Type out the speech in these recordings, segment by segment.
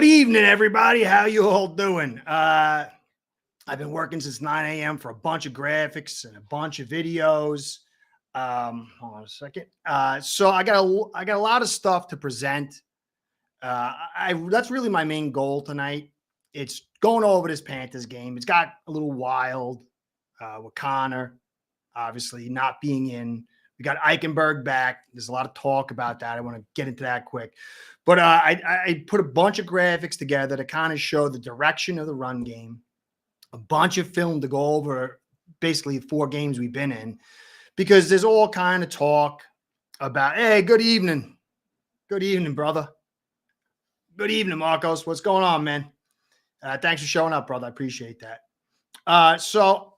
Good evening, everybody. How you all doing? I've been working since 9 a.m. for a bunch of graphics and a bunch of videos. Hold on a second. So I got a lot of stuff to present. That's really my main goal tonight. It's going over this Panthers game. It's got a little wild with Connor, obviously not being in. We got Eichenberg back. There's a lot of talk about that. I want to get into that quick. But I put a bunch of graphics together to kind of show the direction of the run game, a bunch of film to go over basically 4 games we've been in, because there's all kind of talk about, hey, good evening. Good evening, brother. Good evening, Marcos. What's going on, man? Thanks for showing up, brother. I appreciate that. So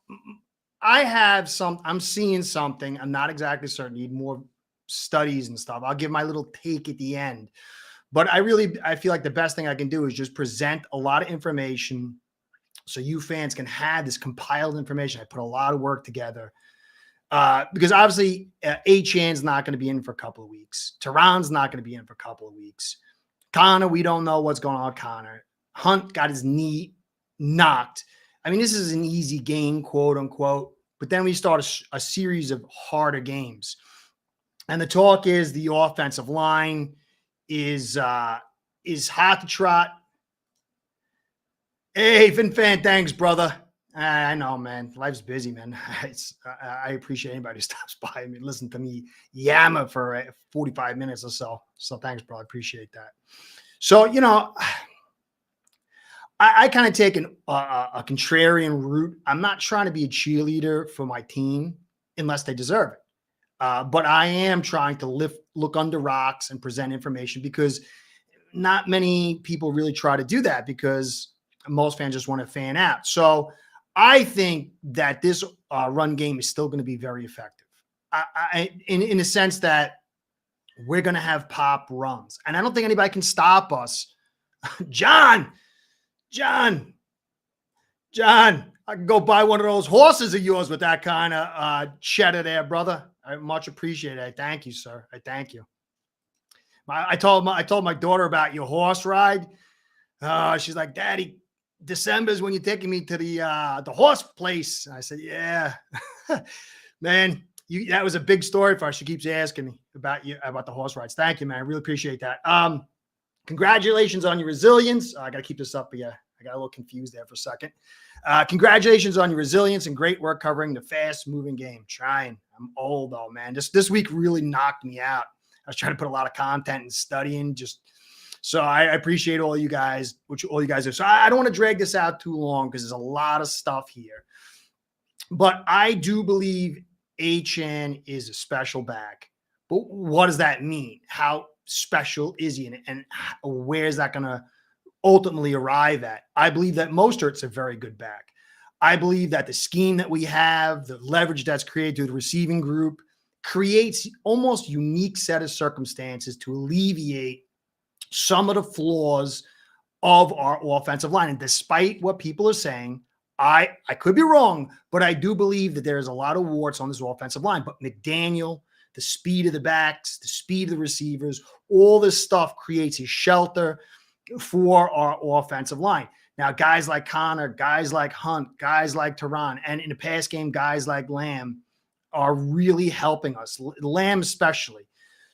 I'm seeing something. I'm not exactly certain. Need more studies and stuff. I'll give my little take at the end. But I feel like the best thing I can do is just present a lot of information so you fans can have this compiled information. I put a lot of work together because obviously Achane's not going to be in for a couple of weeks. Tehran's not going to be in for a couple of weeks. Connor, we don't know what's going on with Connor. Hunt got his knee knocked. I mean, this is an easy game, quote unquote. But then we start a series of harder games. And the talk is the offensive line is hot to trot. Hey, Fin fan, thanks, brother. I know, man. Life's busy, man. I appreciate anybody who stops by and listen to me yammer for 45 minutes or so. So thanks, bro. I appreciate that. So, I kind of take a contrarian route. I'm not trying to be a cheerleader for my team unless they deserve it. But I am trying to look under rocks and present information because not many people really try to do that because most fans just want to fan out. So I think that this run game is still going to be very effective. In the sense that we're going to have pop runs. And I don't think anybody can stop us. John, I can go buy one of those horses of yours with that kind of cheddar there, brother. I much appreciate it. I thank you, sir. I thank you. I told my daughter about your horse ride. She's like, Daddy, December's when you're taking me to the horse place. And I said, yeah, man, that was a big story for her. She keeps asking me about the horse rides. Thank you, man. I really appreciate that. Congratulations on your resilience. I got to keep this up. Yeah, I got a little confused there for a second. Congratulations on your resilience and great work covering the fast-moving game. Trying. I'm old, though, man. This week really knocked me out. I was trying to put a lot of content and studying. So I appreciate all you guys, all you guys do. So I don't want to drag this out too long because there's a lot of stuff here. But I do believe Achane is a special back. But what does that mean? How special is he? And where is that going to ultimately arrive at? I believe that Mostert's a very good back. I believe that the scheme that we have, the leverage that's created through the receiving group, creates almost unique set of circumstances to alleviate some of the flaws of our offensive line. And despite what people are saying, I could be wrong, but I do believe that there's a lot of warts on this offensive line. But McDaniel, the speed of the backs, the speed of the receivers, all this stuff creates a shelter for our offensive line. Now, guys like Connor, guys like Hunt, guys like Tehran, and in the pass game, guys like Lamb are really helping us, Lamb especially.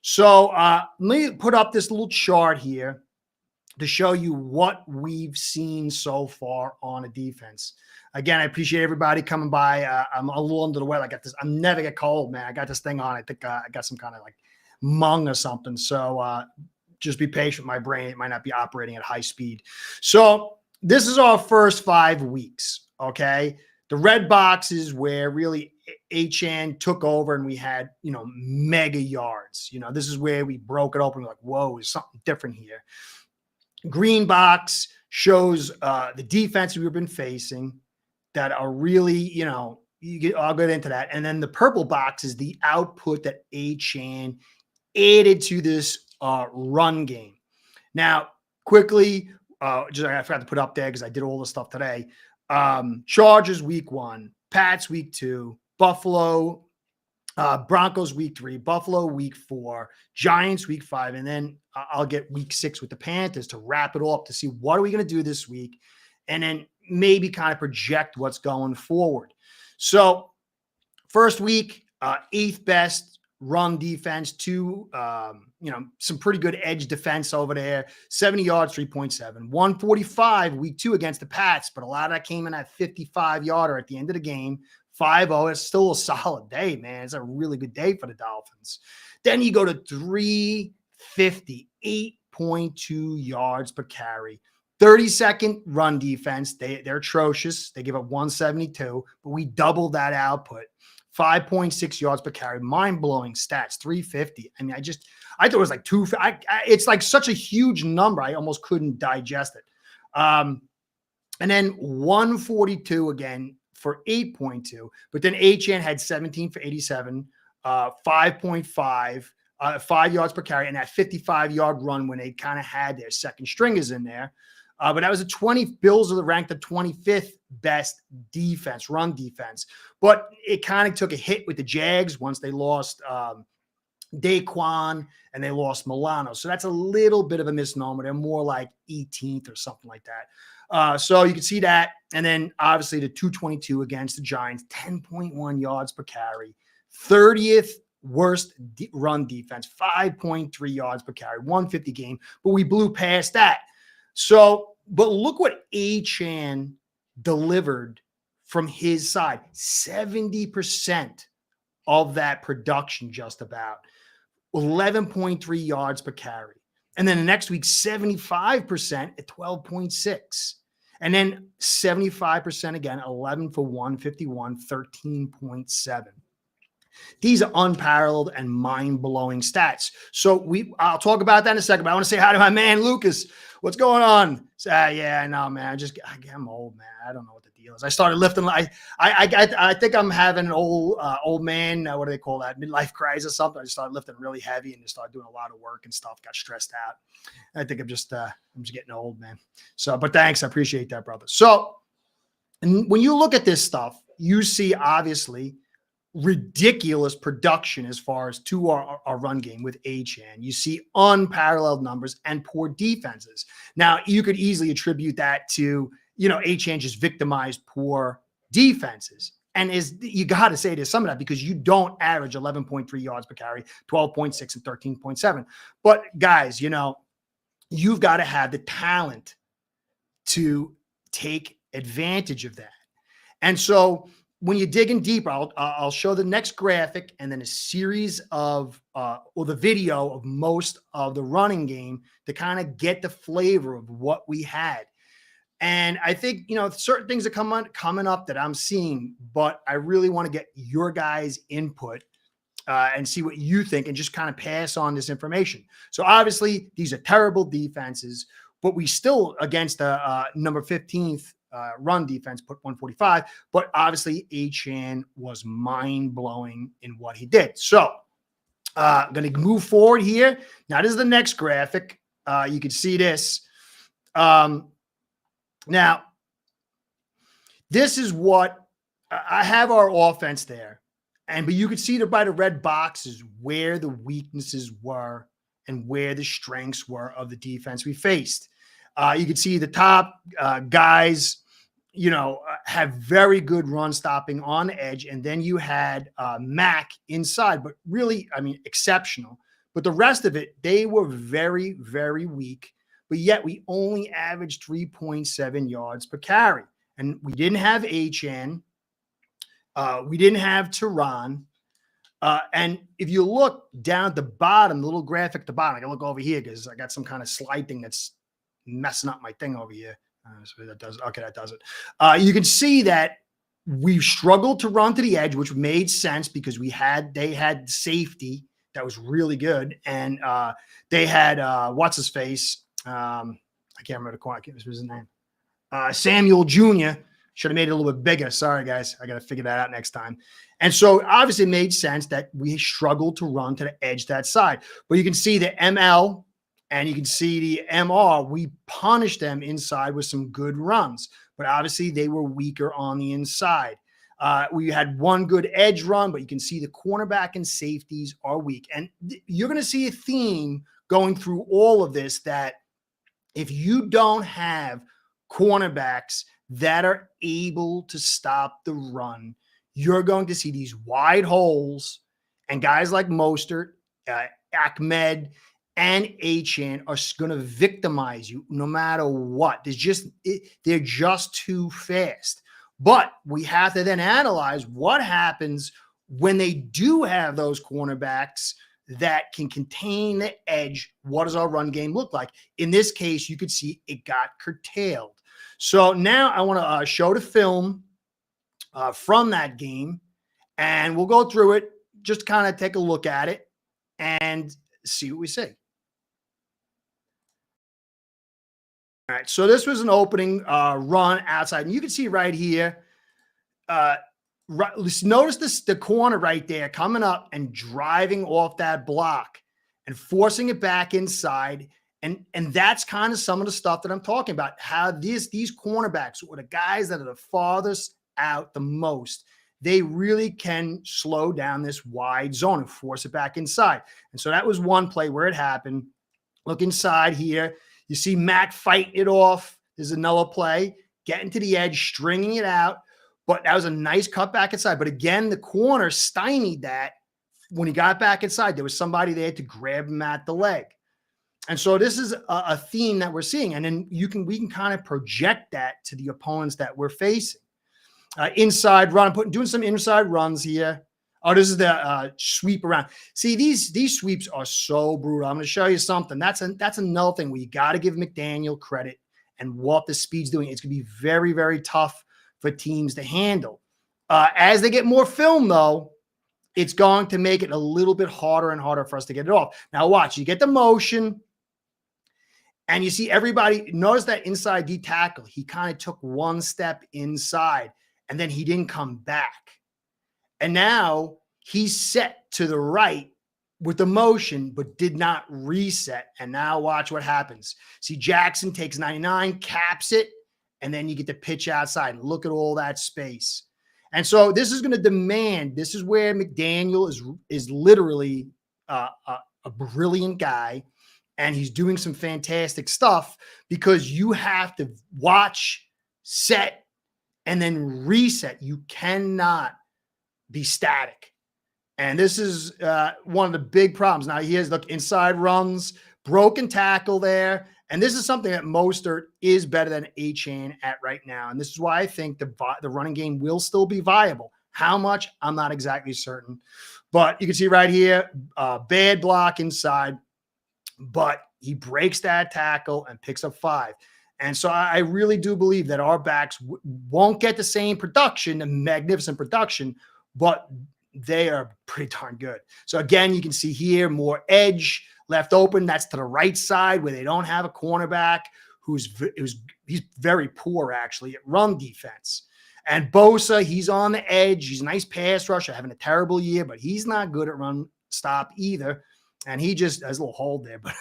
So let me put up this little chart here to show you what we've seen so far on a defense. Again, I appreciate everybody coming by. I'm a little under the weather. I got this. I never get cold, man. I got this thing on. I think I got some kind of like mung or something. So just be patient with my brain. It might not be operating at high speed. So this is our first 5 weeks, okay? The red box is where really Achane took over and we had, mega yards. This is where we broke it open. We're like, whoa, there's something different here. Green box shows the defense we've been facing that are really, I'll get into that. And then the purple box is the output that Achane added to this run game. Now, quickly, I forgot to put up there because I did all the stuff today. Chargers week 1, Pats week 2, Buffalo, Broncos week 3, Buffalo week 4, Giants week 5, and then I'll get week 6 with the Panthers to wrap it all up to see what are we going to do this week, and then maybe kind of project what's going forward. So first week, 8th best run defense, some pretty good edge defense over there, 70 yards, 3.7, 145 week 2 against the Pats, but a lot of that came in at 55-yarder at the end of the game. 5-0. It's still a solid day, man. It's a really good day for the Dolphins. Then you go to 350, 8.2 yards per carry. 32nd run defense. They're atrocious. They give up 172, but we doubled that output. 5.6 yards per carry. Mind-blowing stats. 350. I mean, I thought it was like it's like such a huge number. I almost couldn't digest it. And then 142 again for 8.2, but then Achane had 17 for 87, 5.5, 5 yards per carry, and that 55-yard run when they kind of had their second stringers in there. But that was a 20. Bills are ranked the 25th best defense, run defense. But it kind of took a hit with the Jags once they lost Daquan and they lost Milano. So that's a little bit of a misnomer. They're more like 18th or something like that. So you can see that. And then obviously the 222 against the Giants, 10.1 yards per carry, 30th worst run defense, 5.3 yards per carry, 150 game, but we blew past that. So, but look what Achane delivered from his side, 70% of that production, just about 11.3 yards per carry. And then the next week, 75% at 12.6. And then 75% again, 11 for 151, 13.7. These are unparalleled and mind-blowing stats. So I'll talk about that in a second, but I want to say hi to my man, Lucas. What's going on? Yeah, I know, man. I'm old, man. I don't know what the deal is. I started lifting. I think I'm having an old man. What do they call that? Midlife crisis or something. I just started lifting really heavy and just started doing a lot of work and stuff. Got stressed out. I think I'm just getting old, man. So, but thanks. I appreciate that, brother. So, and when you look at this stuff, you see obviously ridiculous production as far as to our run game with Achane. You see unparalleled numbers and poor defenses. Now, you could easily attribute that to, Achane just victimized poor defenses. And you got to say there's some of that because you don't average 11.3 yards per carry, 12.6 and 13.7. But guys, you've got to have the talent to take advantage of that. And so when you dig in deeper, I'll show the next graphic and then a series of the video of most of the running game to kind of get the flavor of what we had. And I think, certain things are coming up that I'm seeing, but I really want to get your guys' input and see what you think and just kind of pass on this information. So obviously these are terrible defenses, but we still against the number 15th run defense put 145, but obviously Achane was mind-blowing in what he did. So I'm going to move forward here. Now this is the next graphic. You can see this. Now this is what I have our offense there. But you could see by the red boxes where the weaknesses were and where the strengths were of the defense we faced. You could see the top guys, have very good run stopping on edge. And then you had Mac inside, but really, exceptional. But the rest of it, they were very, very weak. But yet we only averaged 3.7 yards per carry. And we didn't have Achane. We didn't have Tehran. And if you look down at the bottom, the little graphic at the bottom, I can look over here because I got some kind of slide thing that's messing up my thing over here. So that does it. You can see that we struggled to run to the edge, which made sense because they had safety that was really good, and they had what's his face? I can't remember the corner. What was his name? Samuel Jr. Should have made it a little bit bigger. Sorry, guys. I got to figure that out next time. And so obviously it made sense that we struggled to run to the edge that side. But you can see the ML and you can see the MR. We punished them inside with some good runs. But obviously they were weaker on the inside. We had one good edge run, but you can see the cornerback and safeties are weak. And you're going to see a theme going through all of this, that if you don't have cornerbacks that are able to stop the run, you're going to see these wide holes, and guys like Mostert, Ahmed, and Achane are going to victimize you no matter what. They're just too fast. But we have to then analyze what happens when they do have those cornerbacks that can contain the edge. What does our run game look like? In this case, you could see it got curtailed. So now I want to show the film from that game, and we'll go through it, just kind of take a look at it and see what we see. All right, so this was an opening run outside, and you can see right here, notice the corner right there coming up and driving off that block and forcing it back inside. And that's kind of some of the stuff that I'm talking about, how these cornerbacks, or the guys that are the farthest out the most, they really can slow down this wide zone and force it back inside. And so that was one play where it happened. Look inside here. You see Mac fighting it off. There's another play, getting to the edge, stringing it out. But that was a nice cut back inside. But again, the corner stymied that. When he got back inside, there was somebody there to grab him at the leg. And so this is a theme that we're seeing. And then we can kind of project that to the opponents that we're facing. Inside run, doing some inside runs here. Oh, this is the sweep around. See, these sweeps are so brutal. I'm going to show you something. That's another thing where you got to give McDaniel credit and what the speed's doing. It's going to be very, very tough for teams to handle. As they get more film, though, it's going to make it a little bit harder and harder for us to get it off. Now watch, you get the motion, and you see everybody, notice that inside D tackle, he kind of took one step inside, and then he didn't come back. And now he's set to the right with the motion, but did not reset. And now watch what happens. See, Jackson takes 99, caps it, and then you get the pitch outside. And look at all that space. And so this is going to demand, this is where McDaniel is literally a brilliant guy, and he's doing some fantastic stuff, because you have to watch, set, and then reset. You cannot be static. And this is one of the big problems. Now here's, look, inside runs, broken tackle there. And this is something that Mostert is better than Achane at right now. And this is why I think the running game will still be viable. How much? I'm not exactly certain. But you can see right here, bad block inside. But he breaks that tackle and picks up 5. And so I really do believe that our backs won't get the same production, the magnificent production, but they are pretty darn good. So again, you can see here more edge left open. That's to the right side where they don't have a cornerback he's very poor actually at run defense. And Bosa, he's on the edge. He's a nice pass rusher, having a terrible year, but he's not good at run stop either. And he just has a little hold there, but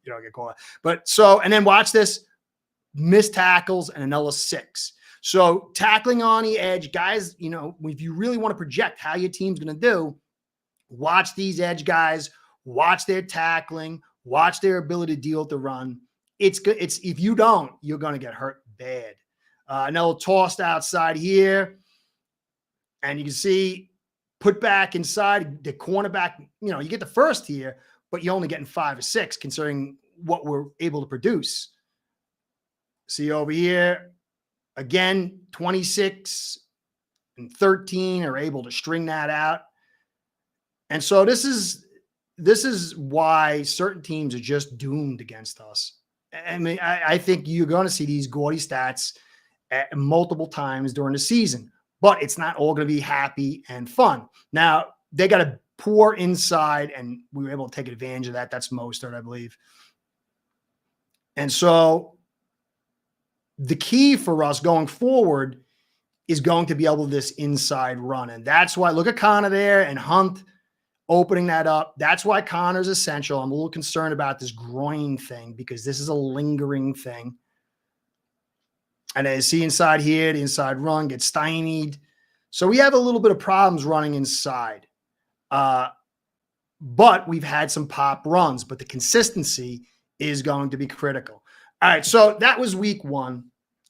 you don't get caught. But so, and then watch this, missed tackles and another 6. So tackling on the edge, guys, you know, if you really want to project how your team's going to do, watch these edge guys, watch their tackling, watch their ability to deal with the run. It's good. If you don't, you're going to get hurt bad. Another tossed outside here. And you can see put back inside the cornerback. You know, you get the first here, but you're only getting 5 or 6 considering what we're able to produce. See over here, again, 26 and 13 are able to string that out. And so this is why certain teams are just doomed against us. I mean, I think you're going to see these gaudy stats multiple times during the season, but it's not all going to be happy and fun. Now, they got a poor inside, and we were able to take advantage of that. That's Mostert, I believe. And so the key for us going forward is going to be able to this inside run. And that's why, look at Connor there and Hunt opening that up. That's why Connor's essential. I'm a little concerned about this groin thing because this is a lingering thing. And as you see inside here, the inside run gets stymied. So we have a little bit of problems running inside. but we've had some pop runs, but the consistency is going to be critical. All right, so that was week one.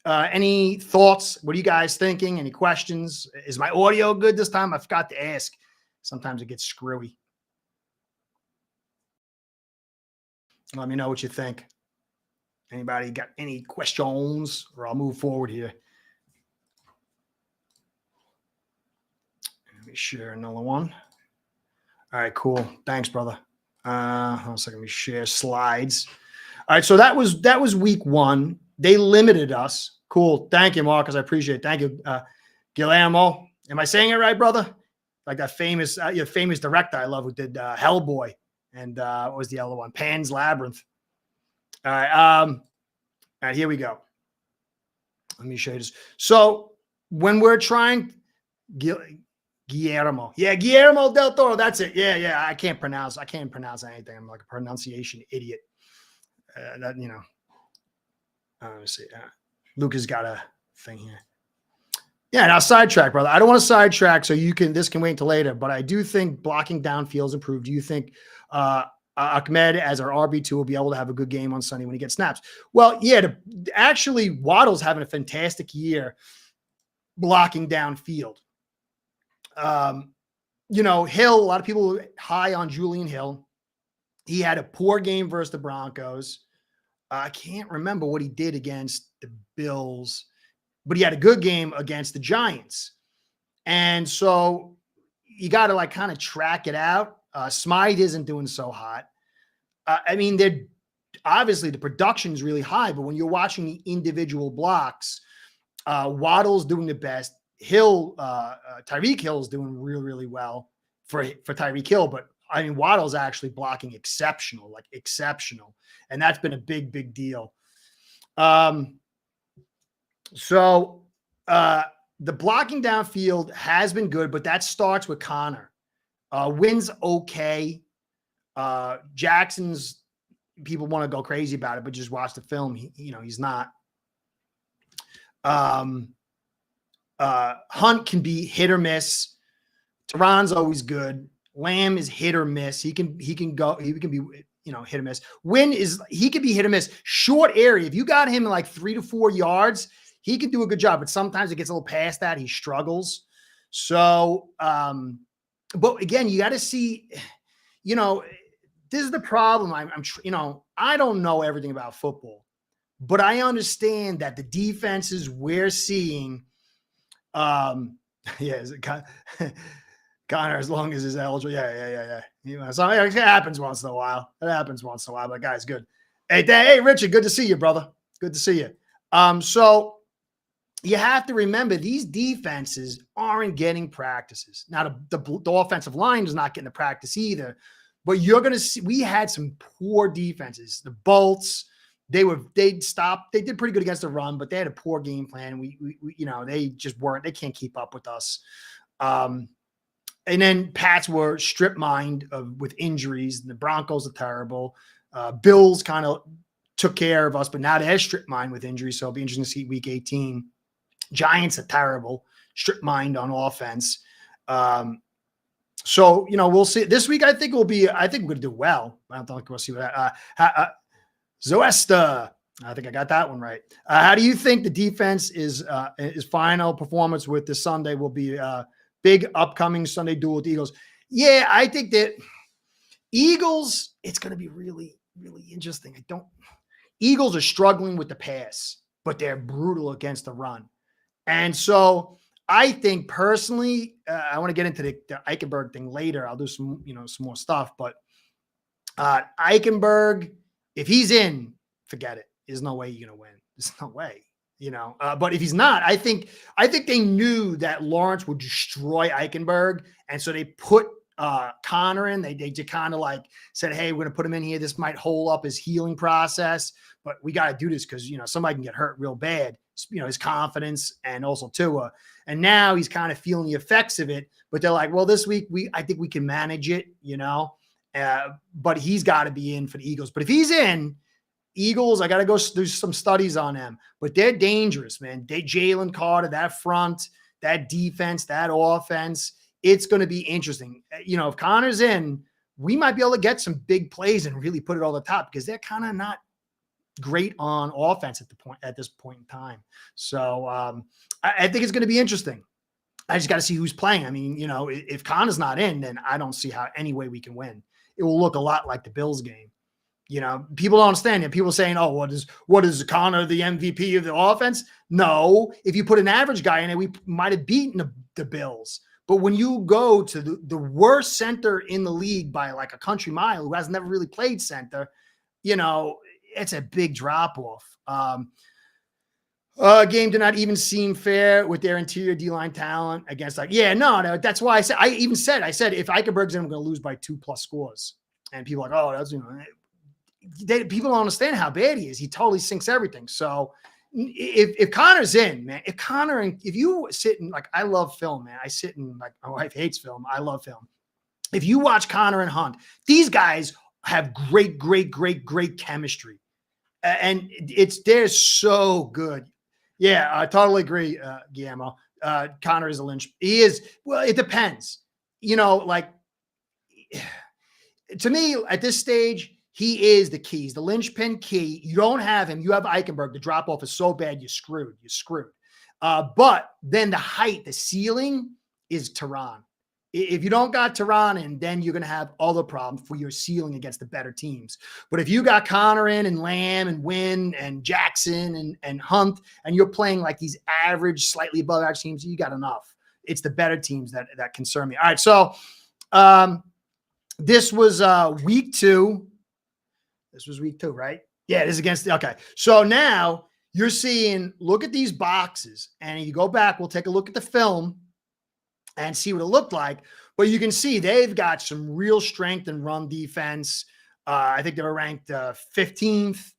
Any thoughts? What are you guys thinking? Any questions? Is my audio good this time? I forgot to ask. Sometimes it gets screwy. Let me know what you think. Anybody got any questions? Or I'll move forward here. Let me share another one. All right, cool. Thanks, brother. Hold on a second. Let me share slides. All right, so that was week one. They limited us. Cool. Thank you, Marcus. I appreciate it. Thank you, Guillermo. Am I saying it right, brother? Like that famous director I love who did Hellboy and what was the other one? Pan's Labyrinth. All right, here we go. Let me show you this. So when we're trying, Guillermo. Yeah, Guillermo del Toro. That's it. Yeah. I can't pronounce anything. I'm like a pronunciation idiot. Let me see. Luke has got a thing here. Yeah, now sidetrack, brother. I don't want to sidetrack, so this can wait until later. But I do think blocking downfield is improved. Do you think Ahmed as our RB2 will be able to have a good game on Sunday when he gets snaps? Well, yeah. Actually, Waddle's having a fantastic year blocking downfield. Hill. A lot of people high on Julian Hill. He had a poor game versus the Broncos. I can't remember what he did against the Bills, but he had a good game against the Giants. And so you got to kind of track it out. Smythe isn't doing so hot. They're obviously the production is really high, but when you're watching the individual blocks, Waddle's doing the best. Hill, Tyreek Hill is doing really, really well for Tyreek Hill, but Waddle's actually blocking exceptional. And that's been a big, big deal. So the blocking downfield has been good, but that starts with Connor. Wynn's okay. Jackson's, people want to go crazy about it, but just watch the film. He's not. Hunt can be hit or miss. Tehran's always good. Lamb is hit or miss. He can be, hit or miss. Wynn he could be hit or miss. Short area. If you got him in like 3 to 4 yards, he can do a good job, but sometimes it gets a little past that. He struggles. So, but again, you got to see, this is the problem. I don't know everything about football, but I understand that the defenses we're seeing, is it Connor, as long as he's eligible. Yeah. So it happens once in a while. But guy's good. Hey, Richard, good to see you, brother. Good to see you. So you have to remember these defenses aren't getting practices. Now the offensive line is not getting the practice either, but you're going to see, we had some poor defenses. The Bolts, they did pretty good against the run, but they had a poor game plan. We they just weren't, they can't keep up with us. And then Pats were strip mined with injuries. The Broncos are terrible. Bills kind of took care of us, but now they're strip mined with injuries. So it'll be interesting to see week 18. Giants are terrible, strip mined on offense. So, we'll see. This week, I think we're going to do well. I don't think we'll see that. Zoesta. I think I got that one right. How do you think the defense is final performance with this Sunday will be big upcoming Sunday duel with the Eagles? Yeah, I think that Eagles, it's going to be really, really interesting. Eagles are struggling with the pass, but they're brutal against the run. And so I think personally, I want to get into the Eichenberg thing later. I'll do some more stuff, but Eichenberg, if he's in, forget it. There's no way you're going to win. There's no way. But if he's not, I think they knew that Lawrence would destroy Eichenberg. And so they put Connor in. They just kind of said, hey, we're going to put him in here. This might hold up his healing process, but we got to do this because, somebody can get hurt real bad, his confidence and also Tua. And now he's kind of feeling the effects of it, but they're like, well, this week I think we can manage it, but he's got to be in for the Eagles. But if he's in, Eagles, I got to go do some studies on them, but they're dangerous, man. Jalen Carter, that front, that defense, that offense, it's going to be interesting. If Connor's in, we might be able to get some big plays and really put it all the top because they're kind of not great on offense at this point in time. So I think it's going to be interesting. I just got to see who's playing. I mean, if Connor's not in, then I don't see how any way we can win. It will look a lot like the Bills game. People don't understand it. People saying, "Oh, what is Connor the MVP of the offense?" No, if you put an average guy in it, we might have beaten the Bills. But when you go to the worst center in the league by like a country mile, who has never really played center, it's a big drop off. Game did not even seem fair with their interior D-line talent against no. That's why I said if Eichenberg's in, I'm going to lose by 2+ scores. And people are like, oh, that's people don't understand how bad he is. He totally sinks everything. So if Connor's in, man, if you sit in, like, I love film, man. I sit in, like, my wife hates film. I love film. If you watch Connor and Hunt, these guys have great chemistry. And they're so good. Yeah, I totally agree, Guillermo. Connor is a lynch. He is. Well, it depends. Like, to me, at this stage, he is the key. He's the linchpin key. You don't have him. You have Eichenberg. The drop-off is so bad, you're screwed. But then the height, the ceiling is Tehran. If you don't got Tehran in, then you're going to have other problems for your ceiling against the better teams. But if you got Connor in and Lamb and Wynn and Jackson and Hunt, and you're playing like these average, slightly above average teams, you got enough. It's the better teams that concern me. All right, so this was week 2. This was week 2, right? Yeah, it is against okay. So now you're seeing, look at these boxes, and if you go back, we'll take a look at the film and see what it looked like. But you can see they've got some real strength in run defense. I think they were ranked 15th.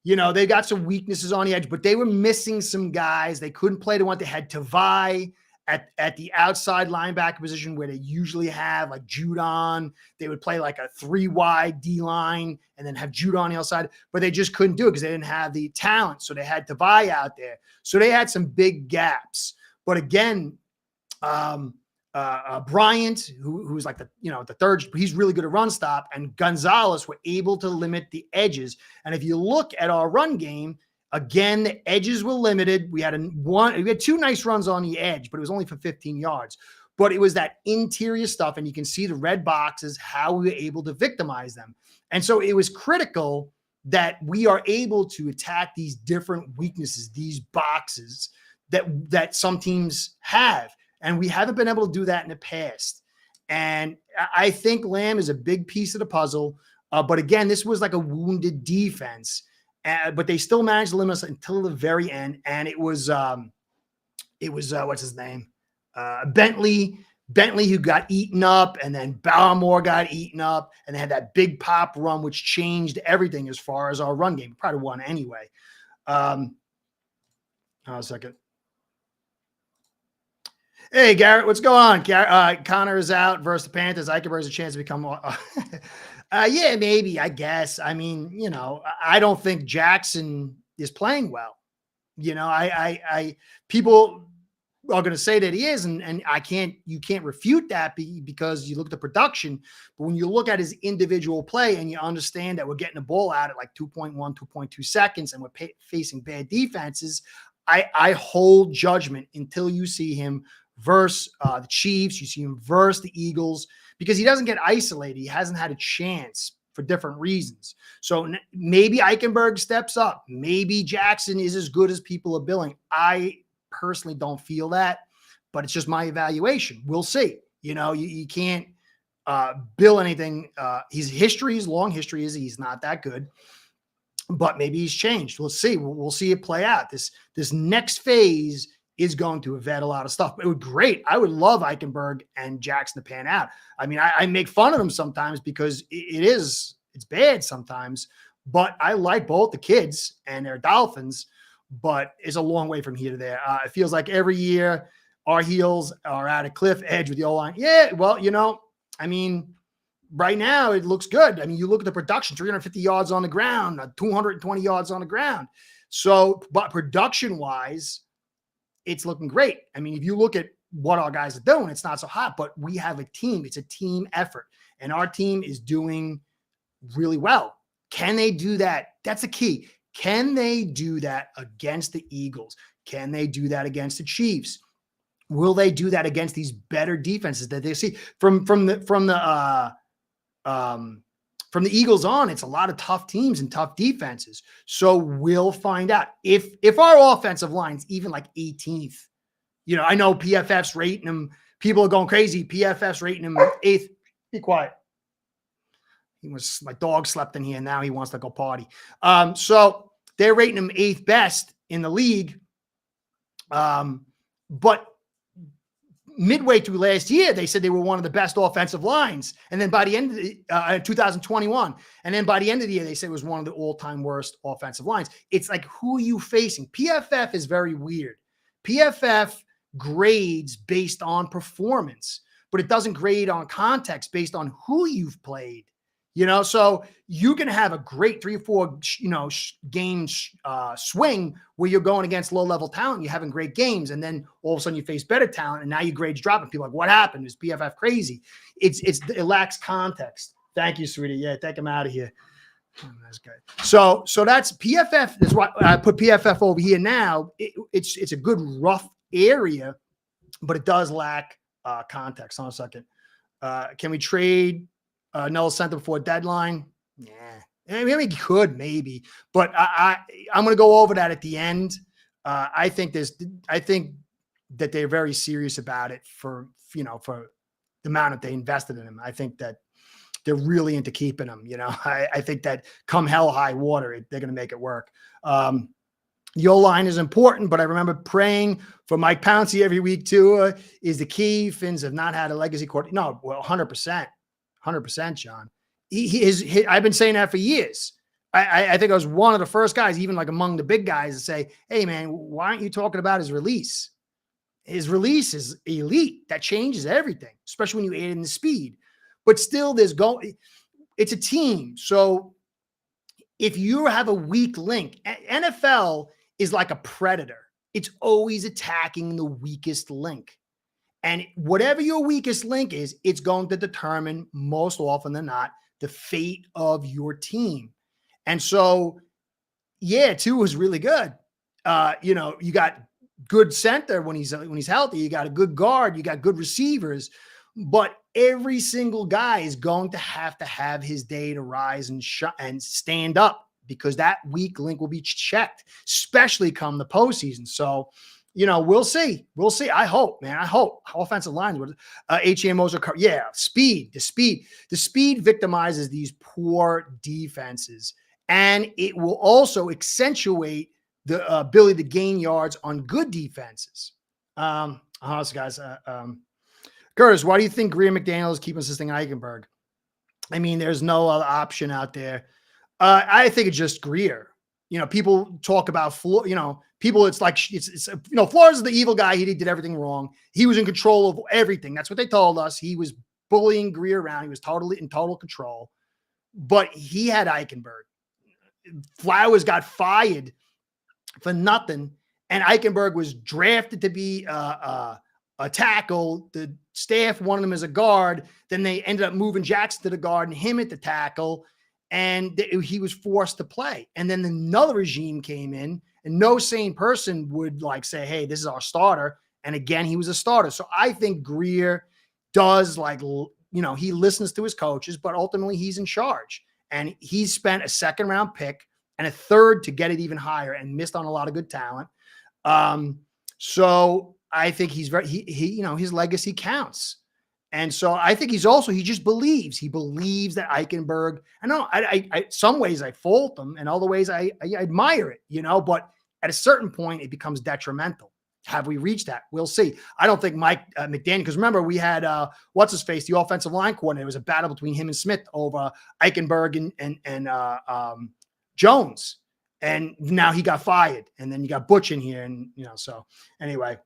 They got some weaknesses on the edge, but they were missing some guys. They couldn't play the one. They had Tavai at the outside linebacker position where they usually have like Judon. They would play like a 3-wide D line and then have Judon on the outside, but they just couldn't do it because they didn't have the talent. So they had Tavai out there. So they had some big gaps. But again, Bryant, who's like the third, he's really good at run stop, and Gonzalez were able to limit the edges. And if you look at our run game, again, the edges were limited. We had 2 nice runs on the edge, but it was only for 15 yards. But it was that interior stuff, and you can see the red boxes, how we were able to victimize them. And so it was critical that we are able to attack these different weaknesses, these boxes that some teams have. And we haven't been able to do that in the past. And I think Lamb is a big piece of the puzzle. But again, this was like a wounded defense. But they still managed to limit us until the very end. And it was what's his name? Bentley, who got eaten up, and then Ballamore got eaten up, and they had that big pop run, which changed everything as far as our run game. Probably won anyway. Hold on a second. Hey, Garrett, what's going on? Connor is out versus the Panthers. Eichenberg has a chance to become yeah, maybe, I guess. I mean, I don't think Jackson is playing well. People are going to say that he is, and you can't refute that because you look at the production. But when you look at his individual play and you understand that we're getting the ball out at like 2.1, 2.2 seconds, and we're facing bad defenses, I hold judgment until you see him versus the Chiefs, you see him versus the Eagles, because he doesn't get isolated. He hasn't had a chance for different reasons. So maybe Eichenberg steps up. Maybe Jackson is as good as people are billing. I personally don't feel that, but it's just my evaluation. We'll see. You can't bill anything. His long history is he's not that good, but maybe he's changed. We'll see. We'll see it play out. This next phase is going to vet a lot of stuff. But it would be great. I would love Eichenberg and Jackson to pan out. I mean, I make fun of them sometimes because it's bad sometimes, but I like both the kids and their Dolphins, but it's a long way from here to there. It feels like every year our heels are at a cliff edge with the O-line. Yeah, well, I mean, right now it looks good. I mean, you look at the production, 350 yards on the ground, 220 yards on the ground. So, but production-wise, it's looking great. I mean, if you look at what our guys are doing, it's not so hot, but we have a team. It's a team effort, and our team is doing really well. Can they do that? That's the key. Can they do that against the Eagles? Can they do that against the Chiefs? Will they do that against these better defenses that they see from the Eagles on? It's a lot of tough teams and tough defenses. So we'll find out if our offensive line's even like 18th. You know, I know PFF's rating them. People are going crazy. PFF's rating him 8th. Be quiet. My dog slept in here, and now he wants to go party. So they're rating him 8th best in the league. But midway through last year, they said they were one of the best offensive lines. And then by the end of 2021, and then by the end of the year, they said it was one of the all-time worst offensive lines. It's like, who are you facing? PFF is very weird. PFF grades based on performance, but it doesn't grade on context based on who you've played. You know, so you can have a great 3 or 4, game swing where you're going against low-level talent, you're having great games, and then all of a sudden you face better talent, and now your grades drop, and people are like, what happened? Is PFF crazy? It lacks context. Thank you, sweetie. Yeah, take him out of here. Oh, that's good. So that's PFF. That's why I put PFF over here now. It's a good rough area, but it does lack context. Hold on a second. Can we trade Noah center before deadline? Yeah, I mean, we could maybe, but I'm going to go over that at the end. I think that they're very serious about it for the amount that they invested in him. I think that they're really into keeping him. I think that come hell high water, they're going to make it work. Your line is important, but I remember praying for Mike Pouncey every week too. Is the key. Phins have not had a legacy court. No, well, 100%. 100%, John. I've been saying that for years. I think I was one of the first guys, even like among the big guys, to say, hey, man, why aren't you talking about his release? His release is elite. That changes everything, especially when you add in the speed. But still, it's a team. So if you have a weak link, NFL is like a predator. It's always attacking the weakest link. And whatever your weakest link is, it's going to determine most often than not the fate of your team. And so, yeah, Tua was really good. You got good center when he's healthy. You got a good guard. You got good receivers. But every single guy is going to have his day to rise and stand up, because that weak link will be checked, especially come the postseason. So, we'll see. We'll see. I hope, man. I hope offensive lines would HMOs are. Yeah, speed. The speed victimizes these poor defenses, and it will also accentuate the ability to gain yards on good defenses. Guys. Curtis, why do you think Greer McDaniel is keeping assisting Eichenberg? I mean, there's no other option out there. I think it's just Greer. People talk about people. It's like Flores is the evil guy. He did everything wrong. He was in control of everything. That's what they told us. He was bullying Greer around. He was in total control. But he had Eichenberg. Flowers got fired for nothing, and Eichenberg was drafted to be a tackle. The staff wanted him as a guard. Then they ended up moving Jackson to the guard and him at the tackle. And he was forced to play. And then another regime came in, and no sane person would say, hey, this is our starter. And again, he was a starter. So I think Greer does he listens to his coaches, but ultimately he's in charge. And he spent a 2nd-round pick and a 3rd to get it even higher, and missed on a lot of good talent. So I think he's his legacy counts. And so I think he just believes. He believes that Eichenberg, I some ways I fault him, and other ways I admire it, but at a certain point it becomes detrimental. Have we reached that? We'll see. I don't think Mike McDaniel, because remember we had, the offensive line coordinator. It was a battle between him and Smith over Eichenberg and Jones. And now he got fired. And then you got Butch in here. And, so anyway,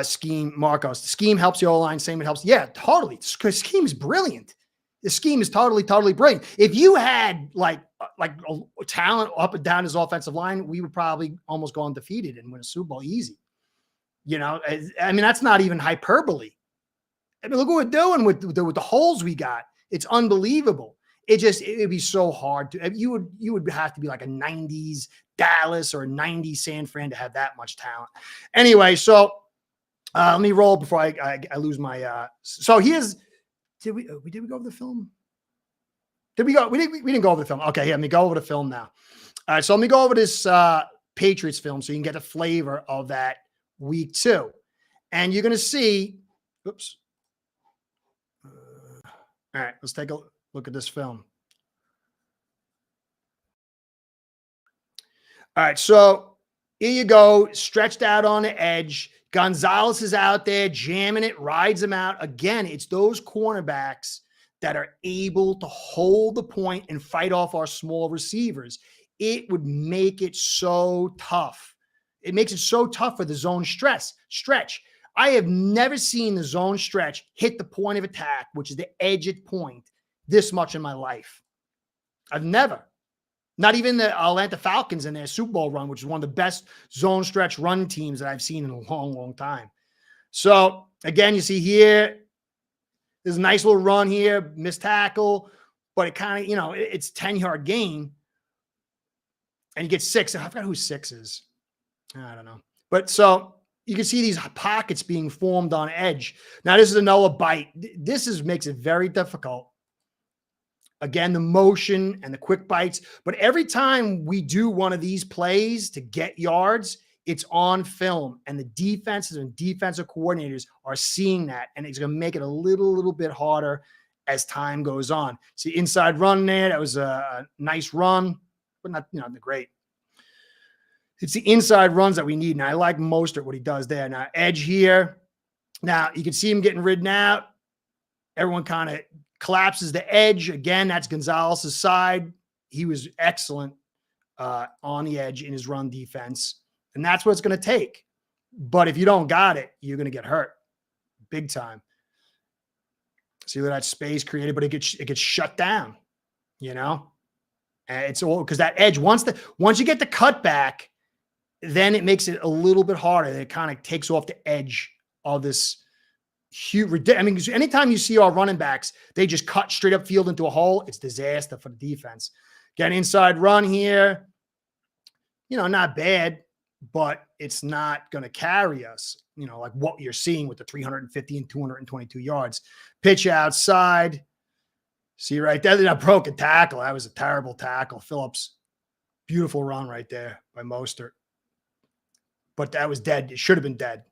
scheme, Marcos. The scheme helps the O-line. Same, it helps. Yeah, totally. The scheme is brilliant. The scheme is totally brilliant. If you had like a talent up and down his offensive line, we would probably almost go undefeated and win a Super Bowl easy. I mean, that's not even hyperbole. I mean, look what we're doing with the holes we got. It's unbelievable. It'd be so hard to, you would have to be like a 90s Dallas or a 90s San Fran to have that much talent. Anyway, so let me roll before I lose my, so here's, did we go over the film? Did we go? We didn't go over the film. Okay. Let me go over the film now. All right. So let me go over this, Patriots film so you can get a flavor of that week 2. And you're going to see, oops. All right, let's take a look at this film. All right, so here you go, stretched out on the edge. Gonzalez is out there jamming it, rides him out. Again, it's those cornerbacks that are able to hold the point and fight off our small receivers. It would make it so tough. It makes it so tough for the zone stretch. I have never seen the zone stretch hit the point of attack, which is the edge at point, this much in my life. I've never. Not even the Atlanta Falcons in their Super Bowl run, which is one of the best zone stretch run teams that I've seen in a long, long time. So, again, you see here, there's a nice little run here, missed tackle, but it kind of, it's 10-yard gain, and you get 6. I forgot who 6 is. I don't know. But so you can see these pockets being formed on edge. Now, this is another bite. This makes it very difficult. Again, the motion and the quick bites. But every time we do one of these plays to get yards, it's on film. And the defenses and defensive coordinators are seeing that. And it's going to make it a little bit harder as time goes on. See, inside run there. That was a nice run, but not, great. It's the inside runs that we need. And I like Mostert, what he does there. Now, edge here. Now, you can see him getting ridden out. Everyone kind of collapses the edge. Again, that's Gonzalez's side. He was excellent on the edge in his run defense. And that's what it's going to take. But if you don't got it, you're going to get hurt big time. See that space created, but it gets shut down, And it's all because that edge, once you get the cutback, then it makes it a little bit harder. It kind of takes off the edge of this huge. I mean, anytime you see our running backs, they just cut straight up field into a hole. It's disaster for the defense. Get an inside run here. Not bad, but it's not going to carry us, like what you're seeing with the 350 and 222 yards. Pitch outside. See right there, that broken tackle. That was a terrible tackle. Phillips, beautiful run right there by Mostert. But that was dead. It should have been dead.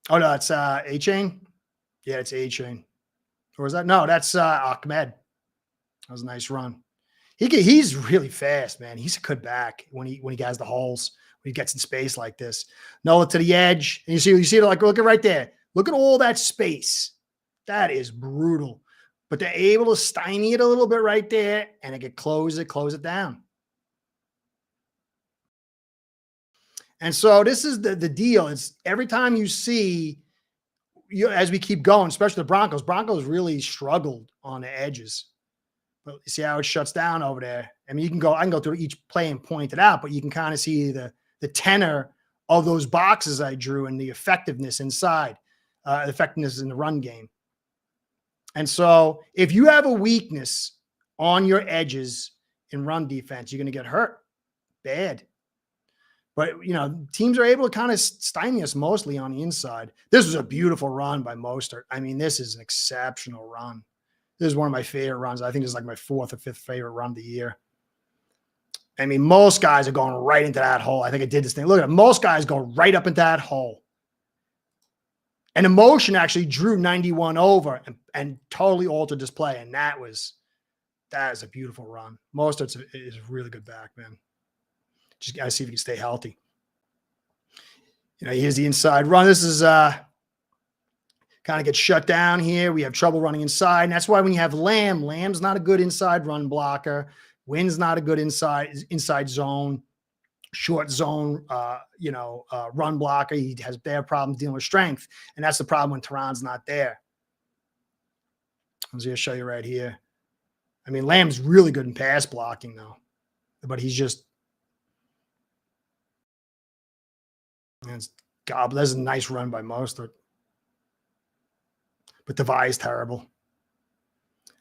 Oh, no, that's Achane. Yeah, it's Achane. Or is that? No, that's Ahmed. That was a nice run. He's really fast, man. He's a good back when he has the holes, when he gets in space like this. Nola to the edge. And you see like, look at right there. Look at all that space. That is brutal. But they're able to stymie it a little bit right there, and it could close it down. And so this is the deal. It's every time you see, as we keep going, especially the Broncos really struggled on the edges. But you see how it shuts down over there. I mean, I can go through each play and point it out, but you can kind of see the tenor of those boxes I drew and the effectiveness inside, effectiveness in the run game. And so if you have a weakness on your edges in run defense, you're going to get hurt bad. But, teams are able to kind of stymie us mostly on the inside. This was a beautiful run by Mostert. I mean, this is an exceptional run. This is one of my favorite runs. I think this is like my 4th or 5th favorite run of the year. I mean, most guys are going right into that hole. I think I did this thing. Look at it. Most guys go right up into that hole. And the motion actually drew 91 over and totally altered this play. And that is a beautiful run. Mostert is a really good back, man. Just got to see if he can stay healthy. Here's the inside run. This is kind of gets shut down here. We have trouble running inside. And that's why when you have Lamb's not a good inside run blocker. Wynn's not a good inside zone, short zone, run blocker. He has bad problems dealing with strength. And that's the problem when Tehran's not there. I'm just going to show you right here. I mean, Lamb's really good in pass blocking, though. But he's just And God, there's a nice run by Mostert. But Devy is terrible.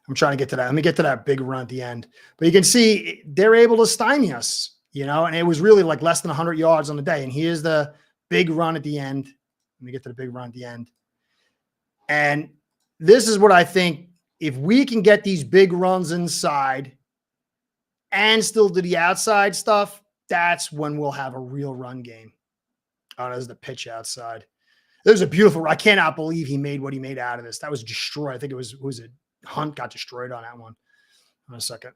I'm trying to get to that. Let me get to that big run at the end. But you can see they're able to stymie us, and it was really like less than 100 yards on the day. And here's the big run at the end. Let me get to the big run at the end. And this is what I think. If we can get these big runs inside and still do the outside stuff, that's when we'll have a real run game. Oh, there's the pitch outside. There's a beautiful. I cannot believe he made what he made out of this. That was destroyed. I think it was Hunt got destroyed on that one. On a second.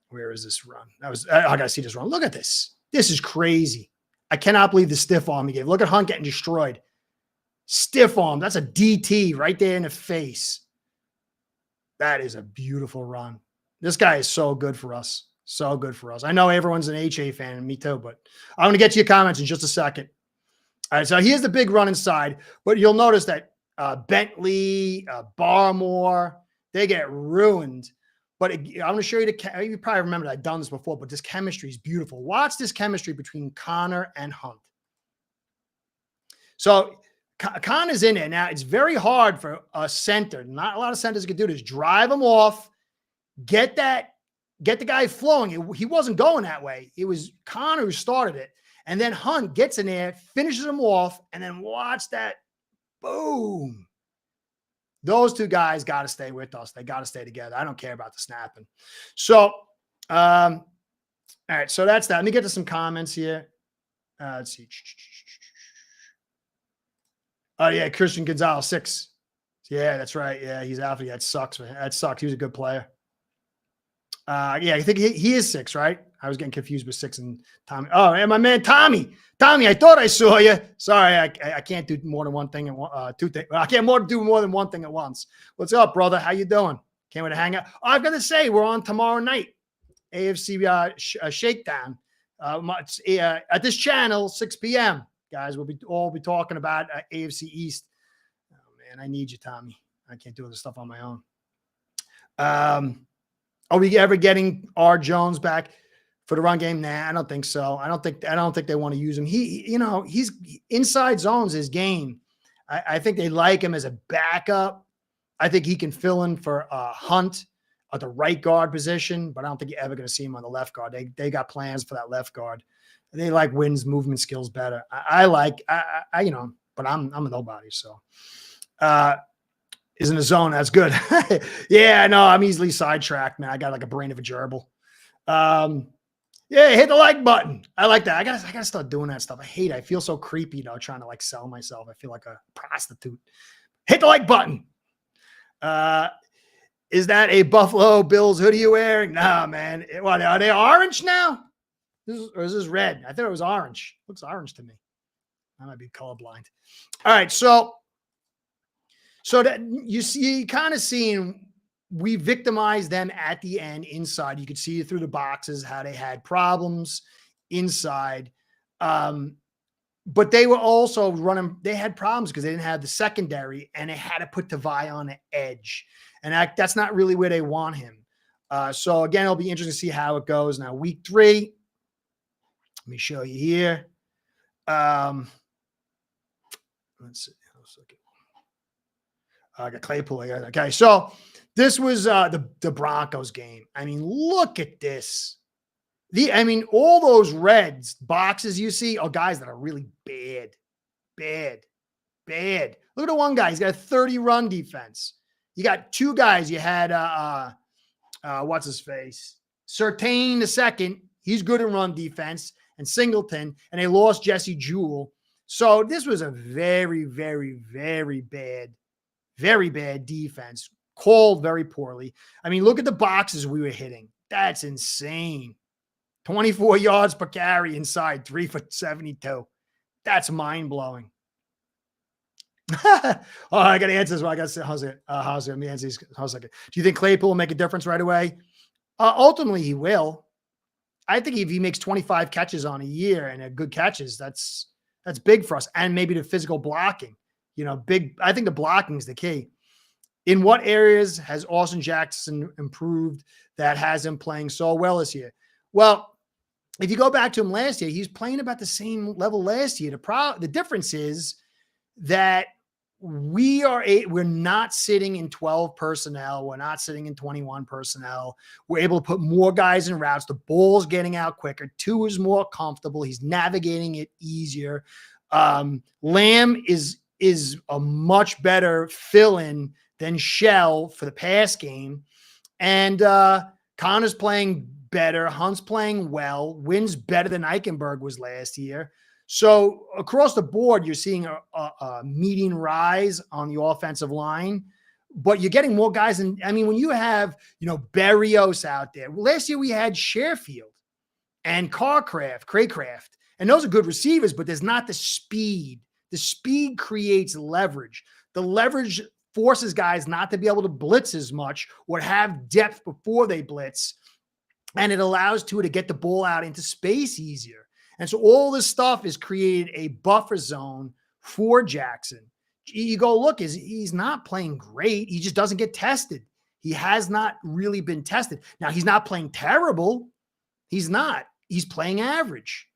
Where is this run? I gotta see this run. Look at this. This is crazy. I cannot believe the stiff arm he gave. Look at Hunt getting destroyed. Stiff arm. That's a DT right there in the face. That is a beautiful run. This guy is so good for us. So good for us. I know everyone's an HA fan, and me too, but I'm going to get to your comments in just a second. All right, so here's the big run inside, but you'll notice that Bentley, Barmore, they get ruined. But I'm going to show you you probably remember that I've done this before, but this chemistry is beautiful. Watch this chemistry between Connor and Hunt. So Connor's in there. Now, it's very hard for a center. Not a lot of centers can do this. Drive him off, get the guy flowing. He wasn't going that way. It was Connor who started it. And then Hunt gets in there, finishes him off, and then watch that. Boom. Those two guys got to stay with us. They got to stay together. I don't care about the snapping. So, all right. So that's that. Let me get to some comments here. Let's see. Oh, yeah. Christian Gonzalez, 6. Yeah, that's right. Yeah, he's out. That sucks, man. That sucks. He was a good player. Yeah, I think he is 6, right? I was getting confused with 6 and Tommy. Oh, and my man Tommy. Tommy, I thought I saw you. Sorry, I can't do more than one thing at two things. I can't do more than one thing at once. What's up, brother? How you doing? Can't wait to hang out. Oh, I've got to say, we're on tomorrow night. AFC Shakedown. At this channel, 6 p.m. Guys, we'll all be talking about AFC East. Oh man, I need you, Tommy. I can't do this stuff on my own. Are we ever getting R. Jones back for the run game? Nah, I don't think so. I don't think they want to use him. He's inside zones his game. I think they like him as a backup. I think he can fill in for Hunt at the right guard position, but I don't think you're ever going to see him on the left guard. They got plans for that left guard. They like Wynn's movement skills better. But I'm a nobody. So, is in the zone. That's good. Yeah, no, I'm easily sidetracked, man. I got like a brain of a gerbil. Yeah, hit the like button. I like that. I gotta start doing that stuff. I hate it. I feel so creepy, trying to like sell myself. I feel like a prostitute. Hit the like button. Is that a Buffalo Bills hoodie you're wearing? Nah, man. What, are they orange now? Or is this red? I thought it was orange. Looks orange to me. I might be colorblind. All right, so that you see, kind of seeing we victimized them at the end inside. You could see through the boxes how they had problems inside. But they were also running. They had problems because they didn't have the secondary, and they had to put Devy on the edge. And that's not really where they want him. So, again, it'll be interesting to see how it goes. Now, week 3, let me show you here. Let's see. I got Claypool. Okay, so this was the Broncos game. I mean, look at this. All those reds boxes you see are guys that are really bad. Look at the one guy. He's got a 30 run defense. You got 2 guys. You had what's his face? Surtain the second. He's good in run defense, and Singleton, and they lost Jesse Jewell. So this was a very, very, very bad defense, called very poorly. I mean, look at the boxes we were hitting. That's insane. 24 yards per carry inside, 3 for 72. That's mind-blowing. Oh, I got to answer this one. I got to say, how's it? Let me answer these. How's it? Do you think Claypool will make a difference right away? Ultimately, he will. I think if he makes 25 catches on a year and good catches, that's big for us. And maybe the physical blocking. I think the blocking is the key. In what areas has Austin Jackson improved that has him playing so well this year? Well, if you go back to him last year, he's playing about the same level last year. The difference is that we're not sitting in 12 personnel. We're not sitting in 21 personnel. We're able to put more guys in routes. The ball's getting out quicker. Tua is more comfortable. He's navigating it easier. Lamb is a much better fill-in than Shell for the pass game. And Connor's playing better. Hunt's playing well. Wynn's better than Eichenberg was last year. So across the board, you're seeing a median rise on the offensive line, but you're getting more guys. And I mean, when you have, Berrios out there, last year we had Sherfield and Craycraft, and those are good receivers, but there's not the speed. The speed creates leverage. The leverage forces guys not to be able to blitz as much or have depth before they blitz. And it allows Tua to get the ball out into space easier. And so all this stuff has created a buffer zone for Jackson. You go look, he's not playing great. He just doesn't get tested. He has not really been tested. Now, he's not playing terrible. He's not. He's playing average.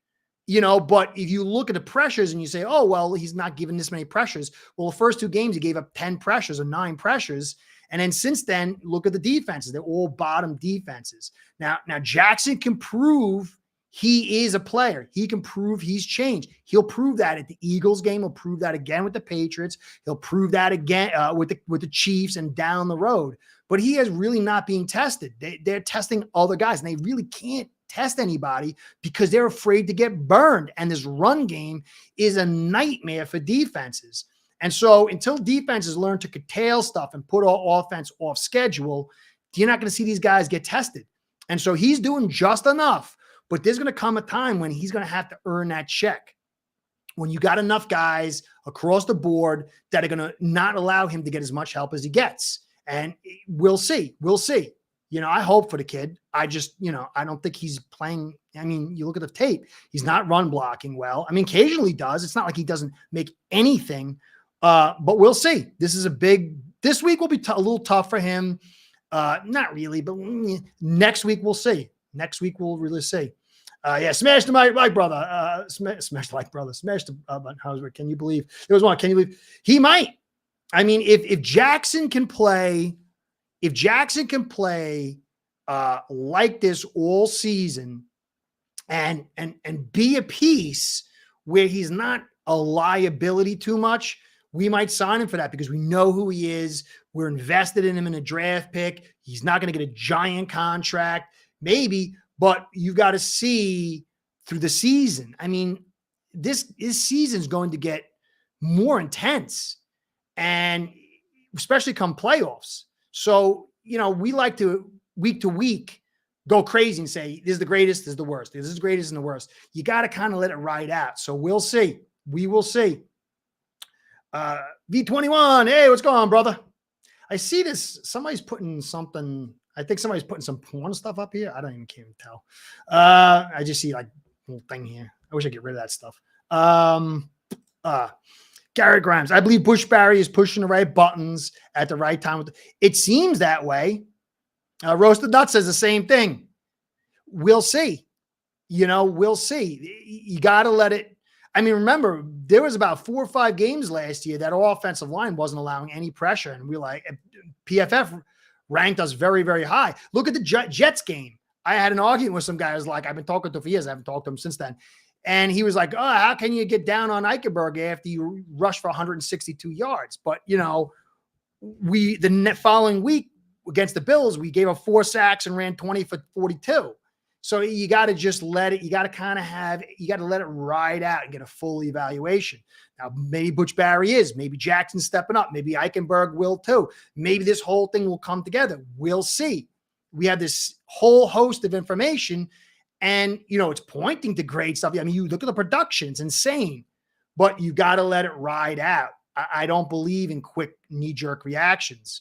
But if you look at the pressures and you say, oh, well, he's not given this many pressures. Well, the first 2 games, he gave up 10 pressures or 9 pressures. And then since then, look at the defenses. They're all bottom defenses. Now Jackson can prove he is a player. He can prove he's changed. He'll prove that at the Eagles game. He'll prove that again with the Patriots. He'll prove that again with the Chiefs and down the road. But he is really not being tested. They're testing other guys, and they really can't test anybody because they're afraid to get burned. And this run game is a nightmare for defenses. And so until defenses learn to curtail stuff and put all offense off schedule, you're not going to see these guys get tested. And so he's doing just enough. But there's going to come a time when he's going to have to earn that check. When you got enough guys across the board that are going to not allow him to get as much help as he gets. And we'll see. We'll see. I hope for the kid. I just, I don't think he's playing. I mean, you look at the tape. He's not run blocking well. I mean, occasionally he does. It's not like he doesn't make anything. But we'll see. This week will be a little tough for him. Not really, but next week we'll see. Next week we'll really see. Smash the mic, brother. Smash the mic, brother. Smash the how's it? Can you believe there was one? Can you believe he might? I mean, if Jackson can play, like this all season, and be a piece where he's not a liability too much, we might sign him for that because we know who he is. We're invested in him in a draft pick. He's not going to get a giant contract, maybe. But you got to see through the season. I mean, this season is going to get more intense, and especially come playoffs. So, we like to week to week go crazy and say, this is the greatest, this is the worst. This is the greatest and the worst. You got to kind of let it ride out. So we'll see. We will see. V21. Hey, what's going on, brother? I see this. Somebody's putting something. I think somebody's putting some porn stuff up here. I don't even can't tell. I just see like a little thing here. I wish I could get rid of that stuff. Garrett Grimes. I believe Bush Barry is pushing the right buttons at the right time. It seems that way. Roasted Nut says the same thing. We'll see. We'll see. You got to let it. I mean, remember, there was about 4 or 5 games last year that our offensive line wasn't allowing any pressure. And PFF ranked us very, very high. Look at the Jets game. I had an argument with some guy who's like, I've been talking to him for years. I haven't talked to him since then. And he was like, oh, how can you get down on Eichenberg after you rush for 162 yards? But, the following week against the Bills, we gave up 4 sacks and ran 20 for 42. So you got to just let it, you got to let it ride out and get a full evaluation. Now, maybe Butch Barry is, maybe Jackson's stepping up. Maybe Eichenberg will too. Maybe this whole thing will come together. We'll see. We have this whole host of information and, it's pointing to great stuff. I mean, you look at the production, it's insane, but you got to let it ride out. I don't believe in quick knee-jerk reactions.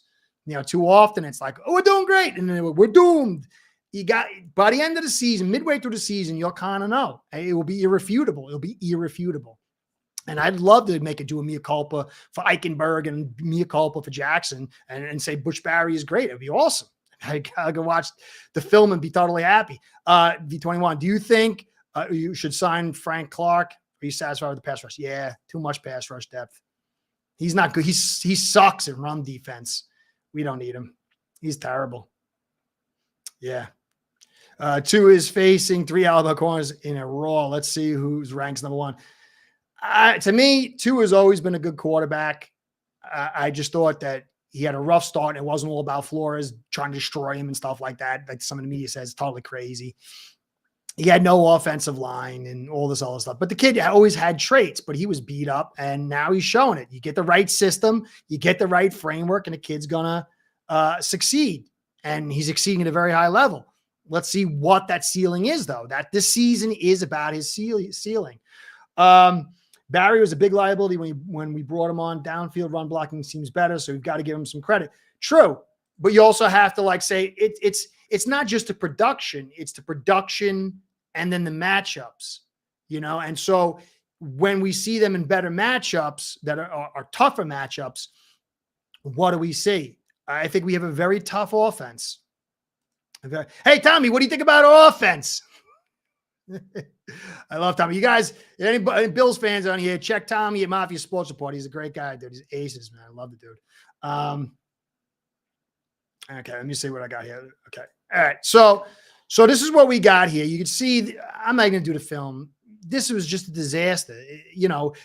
Too often it's like, oh, we're doing great. And then we're doomed. You got, by the end of the season, midway through the season, you'll kind of know. It will be irrefutable. It'll be irrefutable. And I'd love to do a mea culpa for Eichenberg and mea culpa for Jackson and say Butch Barry is great. It'd be awesome. I could watch the film and be totally happy. V21, do you think You should sign Frank Clark. Are you satisfied with the pass rush? Yeah, too much pass rush depth. He's not good. He sucks at run defense. We don't need him. He's terrible. Yeah. Two is facing 3 Alabama corners in a row. Let's see who's ranks number one. To me, Two has always been a good quarterback. I just thought that he had a rough start. And it wasn't all about Flores trying to destroy him and stuff like that. Like some of the media says, totally crazy. He had no offensive line and all this other stuff. But the kid always had traits, but he was beat up, and now he's showing it. You get the right system, you get the right framework, and the kid's going to succeed. And he's exceeding at a very high level. Let's see what that ceiling is, though. That this season is about his ceiling. Barry was a big liability when we brought him on. Downfield run blocking seems better, so we've got to give him some credit. True, but you also have to say it's not just the production; it's the production and then the matchups, And so when we see them in better matchups that are tougher matchups, what do we see? I think we have a very tough offense. Okay. Hey, Tommy, what do you think about our offense? I love Tommy. You guys, any Bills fans on here, check Tommy at Mafia Sports Report. He's a great guy, dude. He's aces, man. I love the dude. Okay, let me see what I got here. Okay. All right. So this is what we got here. You can see, I'm not going to do the film. This was just a disaster.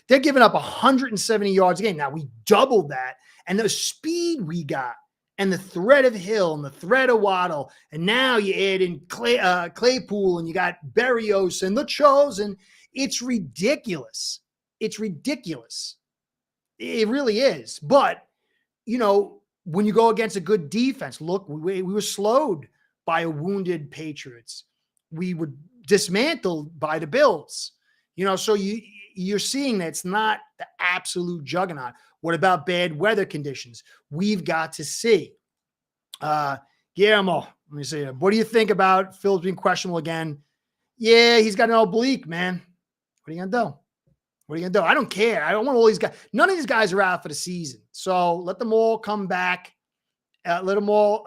They're giving up 170 yards a game. Now, we doubled that. And the speed we got, and the threat of Hill and the threat of Waddle, and now you add in Claypool, and you got Berrios and the Chosen. It's ridiculous. It's ridiculous. It really is. But, when you go against a good defense, look, we were slowed by a wounded Patriots. We were dismantled by the Bills. So you're seeing that it's not the absolute juggernaut. What about bad weather conditions? We've got to see. Guillermo, let me see. What do you think about Phil's being questionable again? Yeah, he's got an oblique, man. What are you going to do? What are you going to do? I don't care. I don't want all these guys. None of these guys are out for the season. So let them all come back. Let them all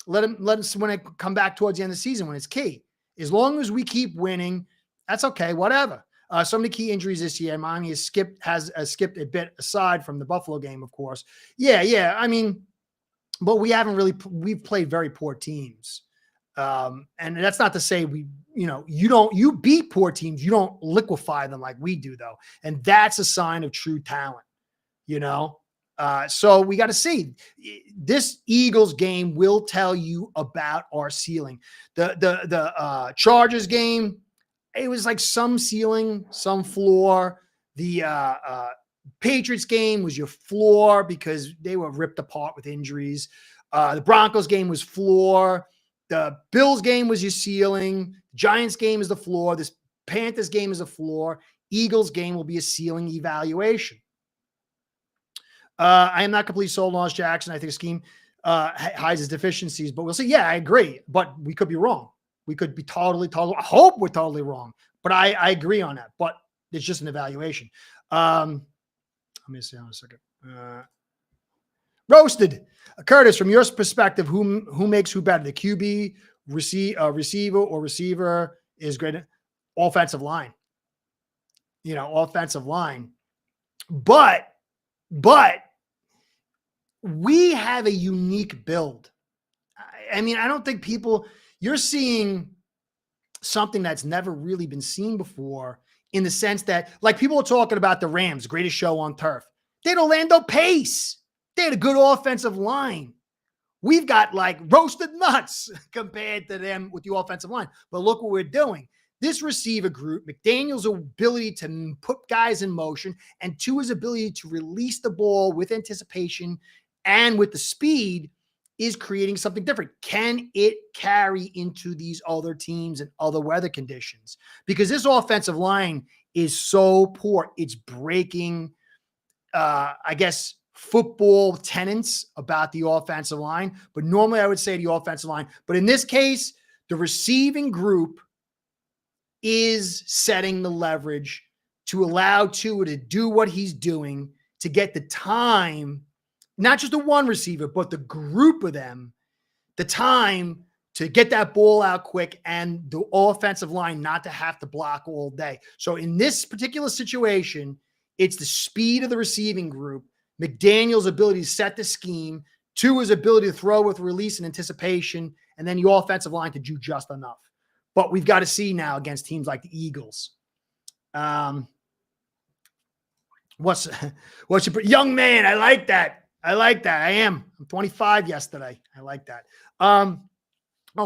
let them when they come back towards the end of the season when it's key. As long as we keep winning, that's okay, whatever. Some of the key injuries this year, Miami has skipped a bit aside from the Buffalo game, of course. Yeah. I mean, but we've played very poor teams. And that's not to say you beat poor teams. You don't liquefy them like we do, though. And that's a sign of true talent, So we got to see. This Eagles game will tell you about our ceiling. The Chargers game, it was like some ceiling, some floor. The Patriots game was your floor because they were ripped apart with injuries. The Broncos game was floor. The Bills game was your ceiling. Giants game is the floor. This Panthers game is a floor. Eagles game will be a ceiling evaluation. I am not completely sold on Lawrence Jackson. I think the scheme hides his deficiencies, but we'll see. Yeah, I agree, but we could be wrong. We could be totally. I hope we're totally wrong, but I agree on that. But it's just an evaluation. Let me see on a second. Roasted. Curtis, from your perspective, who makes who better? The QB, receiver is great. Offensive line. Offensive line. But we have a unique build. I mean, I don't think you're seeing something that's never really been seen before, in the sense that, like, people are talking about the Rams, greatest show on turf. They had Orlando Pace. They had a good offensive line. We've got roasted nuts compared to them with the offensive line. But look what we're doing. This receiver group, McDaniel's ability to put guys in motion, and Tua's ability to release the ball with anticipation and with the speed, is creating something different. Can it carry into these other teams and other weather conditions? Because this offensive line is so poor. It's breaking, I guess, football tenets about the offensive line. But normally I would say the offensive line. But in this case, the receiving group is setting the leverage to allow Tua to do what he's doing, to get the time, not just the one receiver, but the group of them, the time to get that ball out quick and the offensive line not to have to block all day. So in this particular situation, it's the speed of the receiving group, McDaniel's ability to set the scheme, 2, his ability to throw with release and anticipation, and then the offensive line to do just enough. But we've got to see now against teams like the Eagles. What's your young man? I like that. I'm 25 yesterday. I like that.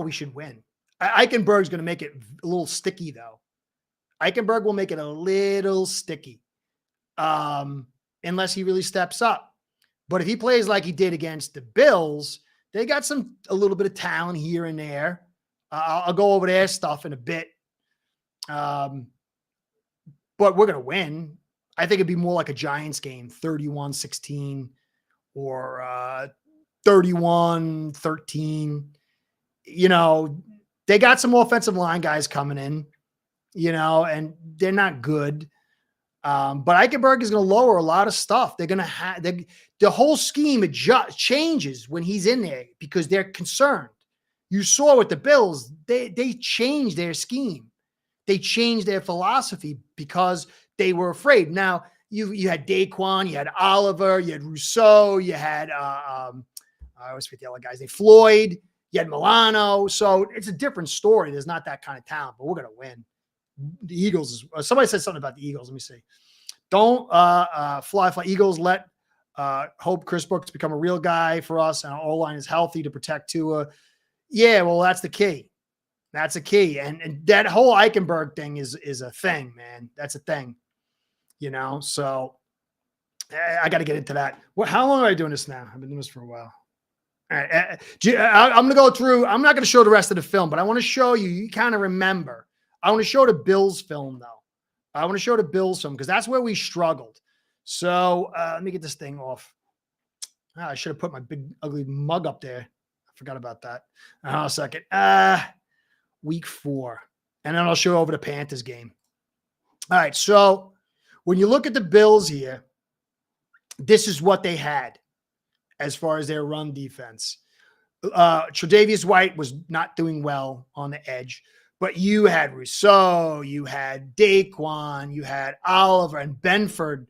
We should win. Eichenberg's going to make it a little sticky, though. Eichenberg will make it a little sticky, unless he really steps up. But if he plays like he did against the Bills, they got a little bit of talent here and there. I'll go over their stuff in a bit. But we're going to win. I think it'd be more like a Giants game, 31-16 or 31-13. They got some offensive line guys coming in, and they're not good. But Eichenberg is going to lower a lot of stuff. They're going to have the whole scheme changes when he's in there because they're concerned. You saw with the Bills, they changed their scheme. They changed their philosophy because they were afraid. Now, you had Daquan, you had Oliver, you had Rousseau, you had I always forget the other guys. Floyd, you had Milano. So it's a different story. There's not that kind of talent, but we're going to win. The Eagles, somebody said something about the Eagles. Let me see. Don't fly. Eagles hope Chris Brooks become a real guy for us and our O-line is healthy to protect Tua. Yeah, well, that's the key. That's a key. And that whole Eichenberg thing is a thing, man. That's a thing. So I got to get into that. How long are I doing this now? I've been doing this for a while. All right. I'm going to go through. I'm not going to show the rest of the film, but I want to show you. You kind of remember. I want to show the Bills film, though. I want to show the Bills film because that's where we struggled. So let me get this thing off. I should have put my big, ugly mug up there. I forgot about that. A second. Week 4. And then I'll show over the Panthers game. All right. So when you look at the Bills here, this is what they had as far as their run defense. Tre'Davious White was not doing well on the edge. But you had Rousseau, you had Daquan, you had Oliver and Benford.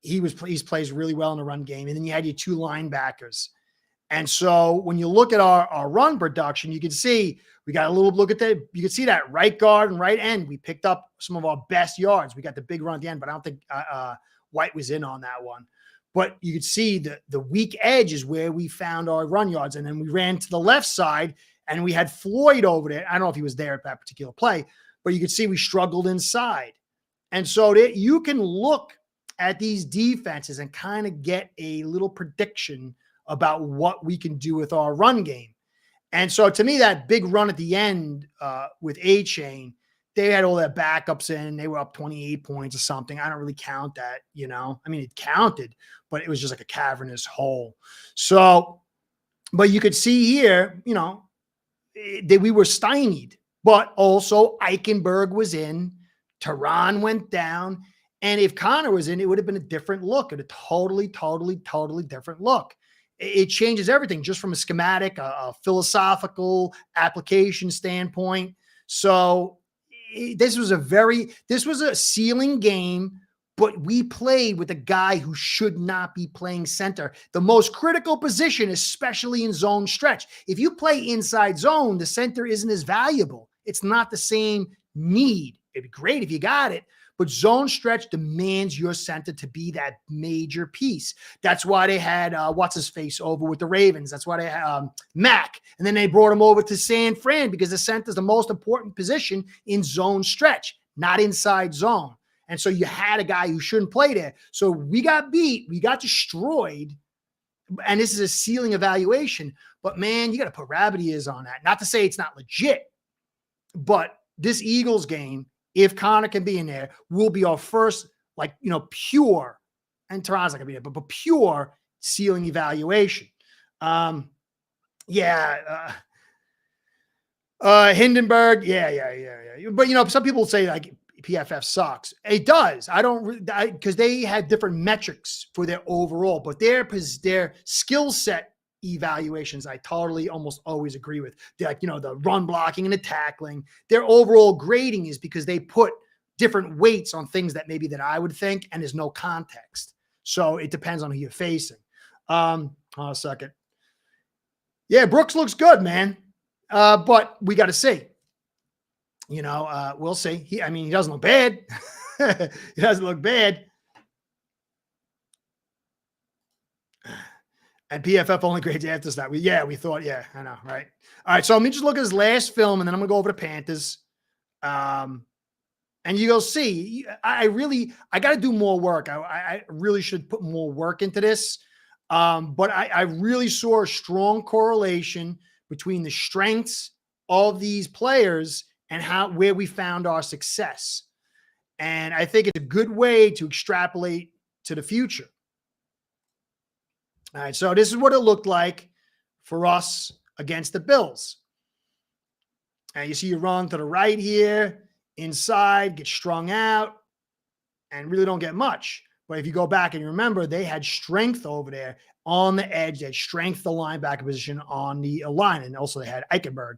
He plays really well in the run game. And then you had your 2 linebackers. And so when you look at our run production, you can see we got a little look at that. You can see that right guard and right end. We picked up some of our best yards. We got the big run at the end, but I don't think White was in on that one. But you could see the weak edge is where we found our run yards. And then we ran to the left side and we had Floyd over there. I don't know if he was there at that particular play, but you could see we struggled inside. And so you can look at these defenses and kind of get a little prediction about what we can do with our run game. And so to me, that big run at the end with Achane, they had all their backups in. They were up 28 points or something. I don't really count that, I mean, it counted, but it was just like a cavernous hole. So, but you could see here, that we were stymied, but also Eichenberg was in, Tehran went down. And if Connor was in, it would have been a different look, a totally different look. It changes everything just from a schematic, a philosophical application standpoint. So this was a ceiling game, but we played with a guy who should not be playing center. The most critical position, especially in zone stretch. If you play inside zone, the center isn't as valuable. It's not the same need. It'd be great if you got it, but zone stretch demands your center to be that major piece. That's why they had what's-his-face over with the Ravens. That's why they had Mac. And then they brought him over to San Fran because the center is the most important position in zone stretch, not inside zone. And so you had a guy who shouldn't play there. So we got beat. We got destroyed. And this is a ceiling evaluation. But, man, you got to put rabbit ears on that. Not to say it's not legit. But this Eagles game, if Connor can be in there, will be our first, pure, and Tehran's not going to be there, but pure ceiling evaluation. Hindenburg, yeah. But, some people say, PFF sucks. It does. Because they had different metrics for their overall, but their skill set evaluations I totally almost always agree with. They're like, the run blocking and the tackling, their overall grading is because they put different weights on things that maybe that I would think, and there's no context. So it depends on who you're facing. Hold on a second. Yeah, Brooks looks good, man. But we got to see. We'll see. He doesn't look bad. He doesn't look bad. And PFF only grades after that. We thought, I know, right? All right, so let me just look at his last film, and then I'm going to go over to Panthers. And you go see, I got to do more work. I really should put more work into this. But I really saw a strong correlation between the strengths of these players and where we found our success. And I think it's a good way to extrapolate to the future. All right, so this is what it looked like for us against the Bills. And you see you run to the right here, inside, get strung out, and really don't get much. But if you go back and you remember, they had strength over there on the edge. They had strength the linebacker position on the line, and also they had Eichenberg.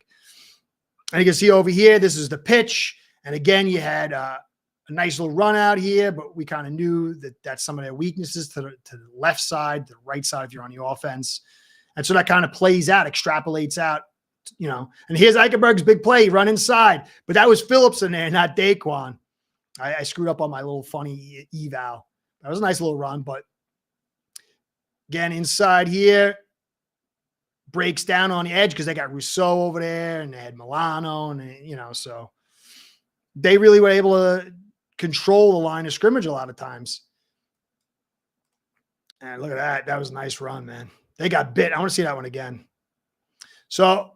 And you can see over here, this is the pitch. And again, you had a nice little run out here, but we kind of knew that that's some of their weaknesses to the left side, the right side if you're on the offense. And so that kind of plays out, extrapolates out, And here's Eichenberg's big play, run inside. But that was Phillips in there, not Daquan. I screwed up on my little funny eval. That was a nice little run, but again, inside here, breaks down on the edge because they got Rousseau over there and they had Milano, and so they really were able to control the line of scrimmage a lot of times. And look at that. That was a nice run, man. They got bit. I want to see that one again. So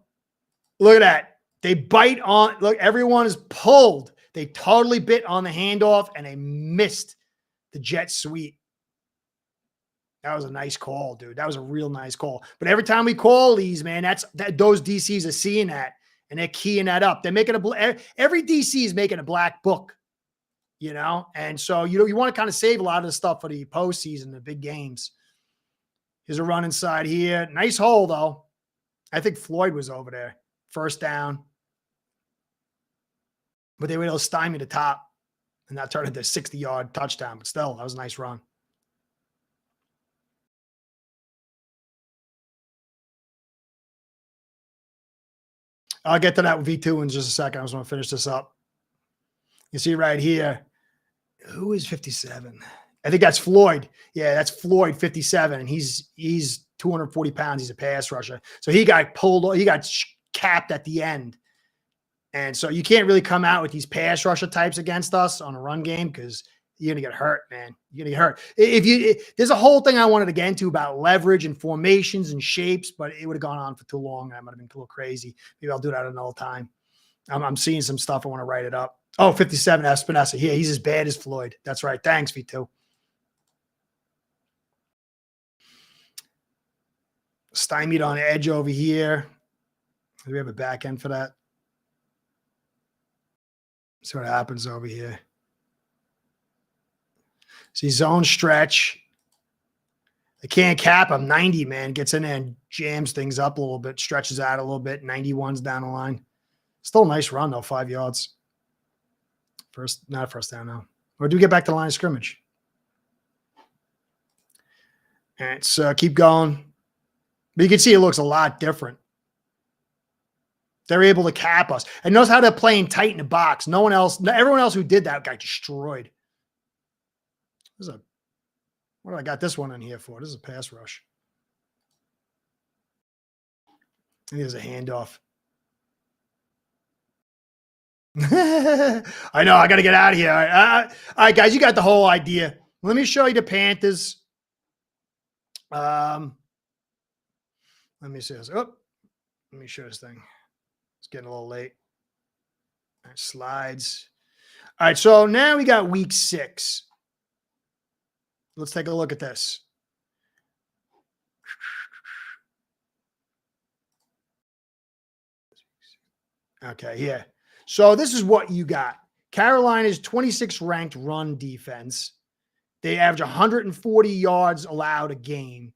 look at that. They bite on. Look, everyone is pulled. They totally bit on the handoff and they missed the jet sweep. That was a nice call, dude. That was a real nice call. But every time we call these, man, those DCs are seeing that and they're keying that up. They're making every DC is making a black book, and so you want to kind of save a lot of the stuff for the postseason, the big games. Here's a run inside here. Nice hole though. I think Floyd was over there. First down. But they were able to stymie the top and that turned into a 60-yard touchdown. But still, that was a nice run. I'll get to that with V2 in just a second. I just want to finish this up. You see right here, who is 57? I think that's Floyd. Yeah, that's Floyd, 57, and he's 240 pounds. He's a pass rusher. So he got pulled. He got capped at the end. And so you can't really come out with these pass rusher types against us on a run game because you're going to get hurt, man. You're going to get hurt. There's a whole thing I wanted to get into about leverage and formations and shapes, but it would have gone on for too long. I might have been a little crazy. Maybe I'll do that another time. I'm seeing some stuff. I want to write it up. Oh, 57 Espinosa. Yeah, he's as bad as Floyd. That's right. Thanks, V2. Stymied on edge over here. Do we have a back end for that? See what happens over here. See zone stretch. They can't cap him. 90, man. Gets in there and jams things up a little bit, stretches out a little bit. 91's down the line. Still a nice run, though, 5 yards. Not first down now. Or do we get back to the line of scrimmage? And so keep going. But you can see it looks a lot different. They're able to cap us. And notice how they're playing tight in the box. Everyone else who did that got destroyed. What do I got this one in here for? This is a pass rush. I think there's a handoff. I know. I got to get out of here. All right, guys, you got the whole idea. Let me show you the Panthers. Let me see this. Oh, let me show this thing. It's getting a little late. All right, slides. All right, so now we got week 6. Let's take a look at this. Okay, yeah. So this is what you got. Carolina's 26th ranked run defense. They average 140 yards allowed a game.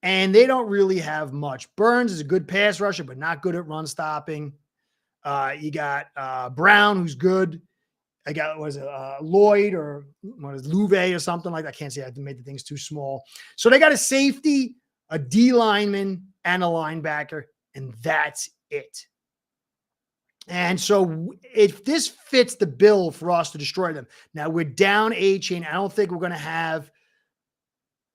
and they don't really have much. Burns is a good pass rusher, but not good at run stopping. You got Brown, who's good. I got, Lloyd or what is Louvet or something like that. I can't say I made the things too small. So they got a safety, a D lineman, and a linebacker, and that's it. And so if this fits the bill for us to destroy them, now we're down Achane. I don't think we're going to have.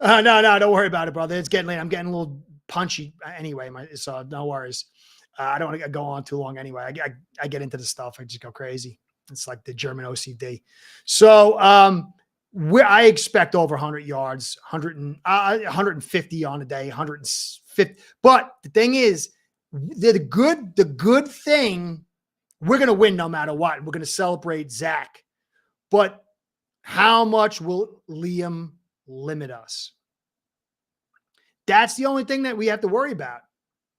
No, don't worry about it, brother. It's getting late. I'm getting a little punchy anyway. So no worries. I don't want to go on too long anyway. I get into the stuff. I just go crazy. It's like the German OCD. So I expect over 100 yards, 150 on a day, 150. But the thing is, the good thing, we're going to win no matter what. We're going to celebrate Zach. But how much will Liam limit us? That's the only thing that we have to worry about.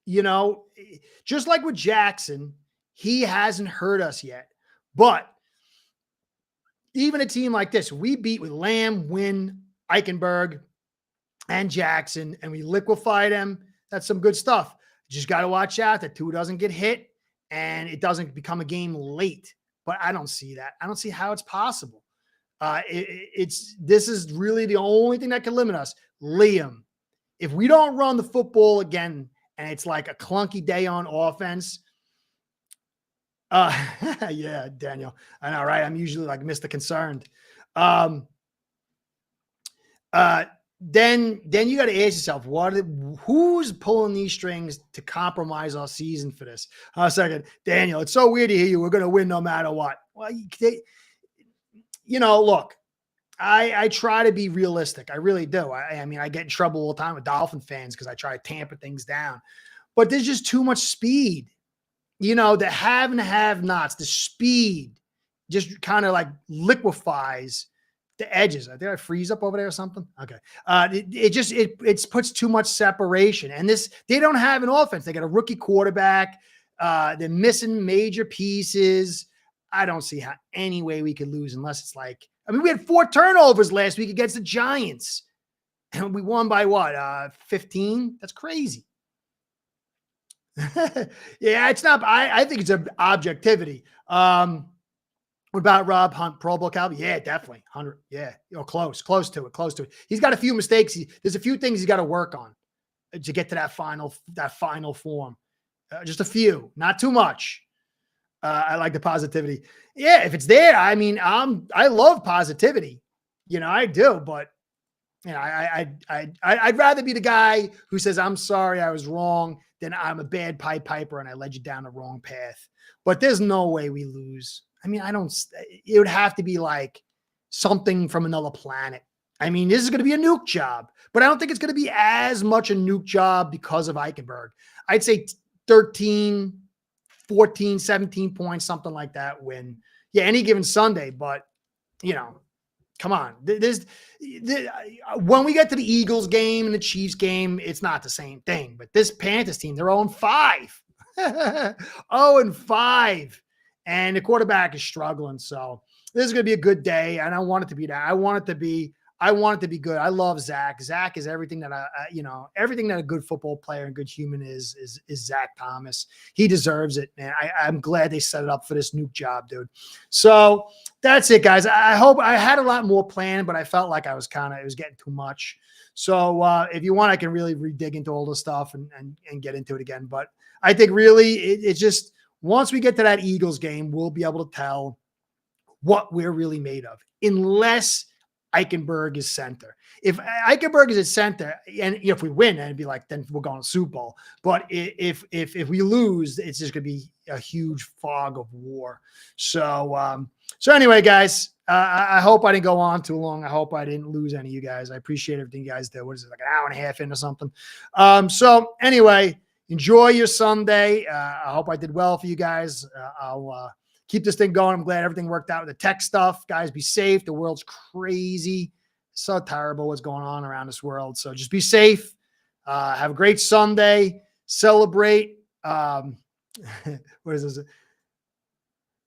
You know, just like with Jackson, he hasn't hurt us yet. But even a team like this, we beat with Lamb, Wynn, Eichenberg, and Jackson, and we liquefy them. That's some good stuff. Just got to watch out that Tua doesn't get hit and it doesn't become a game late. But I don't see that. I don't see how it's possible. This is really the only thing that can limit us. Liam, if we don't run the football again and it's like a clunky day on offense, yeah, Daniel, I know, right? I'm usually like Mr. Concerned. Then you got to ask yourself, who's pulling these strings to compromise our season for this? Second, Daniel, it's so weird to hear you. We're going to win no matter what. Well, look, I try to be realistic. I really do. I mean, I get in trouble all the time with Dolphin fans because I try to tamper things down, but there's just too much speed. The have and have-nots, the speed just kind of like liquefies the edges. Did I freeze up over there or something? Okay. It puts too much separation. And they don't have an offense. They got a rookie quarterback. They're missing major pieces. I don't see how any way we could lose unless it's like, we had 4 turnovers last week against the Giants. And we won by what? 15? That's crazy. Yeah, it's not. I think it's an objectivity. What about Rob Hunt, Pro Bowl caliber? Yeah, definitely 100. Yeah, close to it. He's got a few mistakes. There's a few things he's got to work on to get to that final form. Just a few, not too much. I like the positivity. Yeah, if it's there, I mean, I love positivity. I do, but I'd rather be the guy who says, I'm sorry, I was wrong, than I'm a bad Pied Piper and I led you down the wrong path. But there's no way we lose. I mean, it would have to be like something from another planet. I mean, this is going to be a nuke job, but I don't think it's going to be as much a nuke job because of Eichenberg. I'd say 13, 14, 17 points, something like that win. Yeah, any given Sunday, but come on. When we get to the Eagles game and the Chiefs game, it's not the same thing. But this Panthers team, they're 0-5. 0-5. And the quarterback is struggling. So this is going to be a good day. And I want it to be that. I want it to be good. I love Zach. Zach is everything that everything that a good football player and good human is Zach Thomas. He deserves it, man. I'm glad they set it up for this nuke job, dude. So that's it, guys. I hope I had a lot more planned, but I felt like it was getting too much. So if you want, I can really dig into all this stuff and get into it again. But I think really it's just once we get to that Eagles game, we'll be able to tell what we're really made of, unless Eichenberg is center. If Eichenberg is at center, and if we win, then it'd be like, then we're going to Super Bowl. But if we lose, it's just going to be a huge fog of war. So anyway, guys, I hope I didn't go on too long. I hope I didn't lose any of you guys. I appreciate everything you guys did. What is it, like an hour and a half in or something? So anyway, enjoy your Sunday. I hope I did well for you guys. I'll keep this thing going. I'm glad everything worked out with the tech stuff. Guys, be safe. The world's crazy. So terrible what's going on around this world. So just be safe. Have a great Sunday. Celebrate. What is this?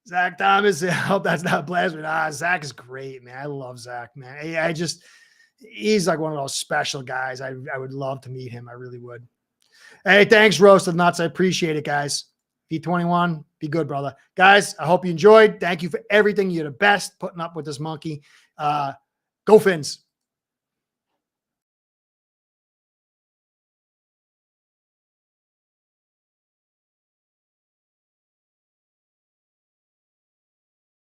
Zach Thomas. I hope that's not blasphemy. Zach is great, man. I love Zach, man. he's like one of those special guys. I would love to meet him. I really would. Hey, thanks, Roasted Nuts. I appreciate it, guys. V21, be good, brother. Guys, I hope you enjoyed. Thank you for everything. You're the best putting up with this monkey. Go Phins.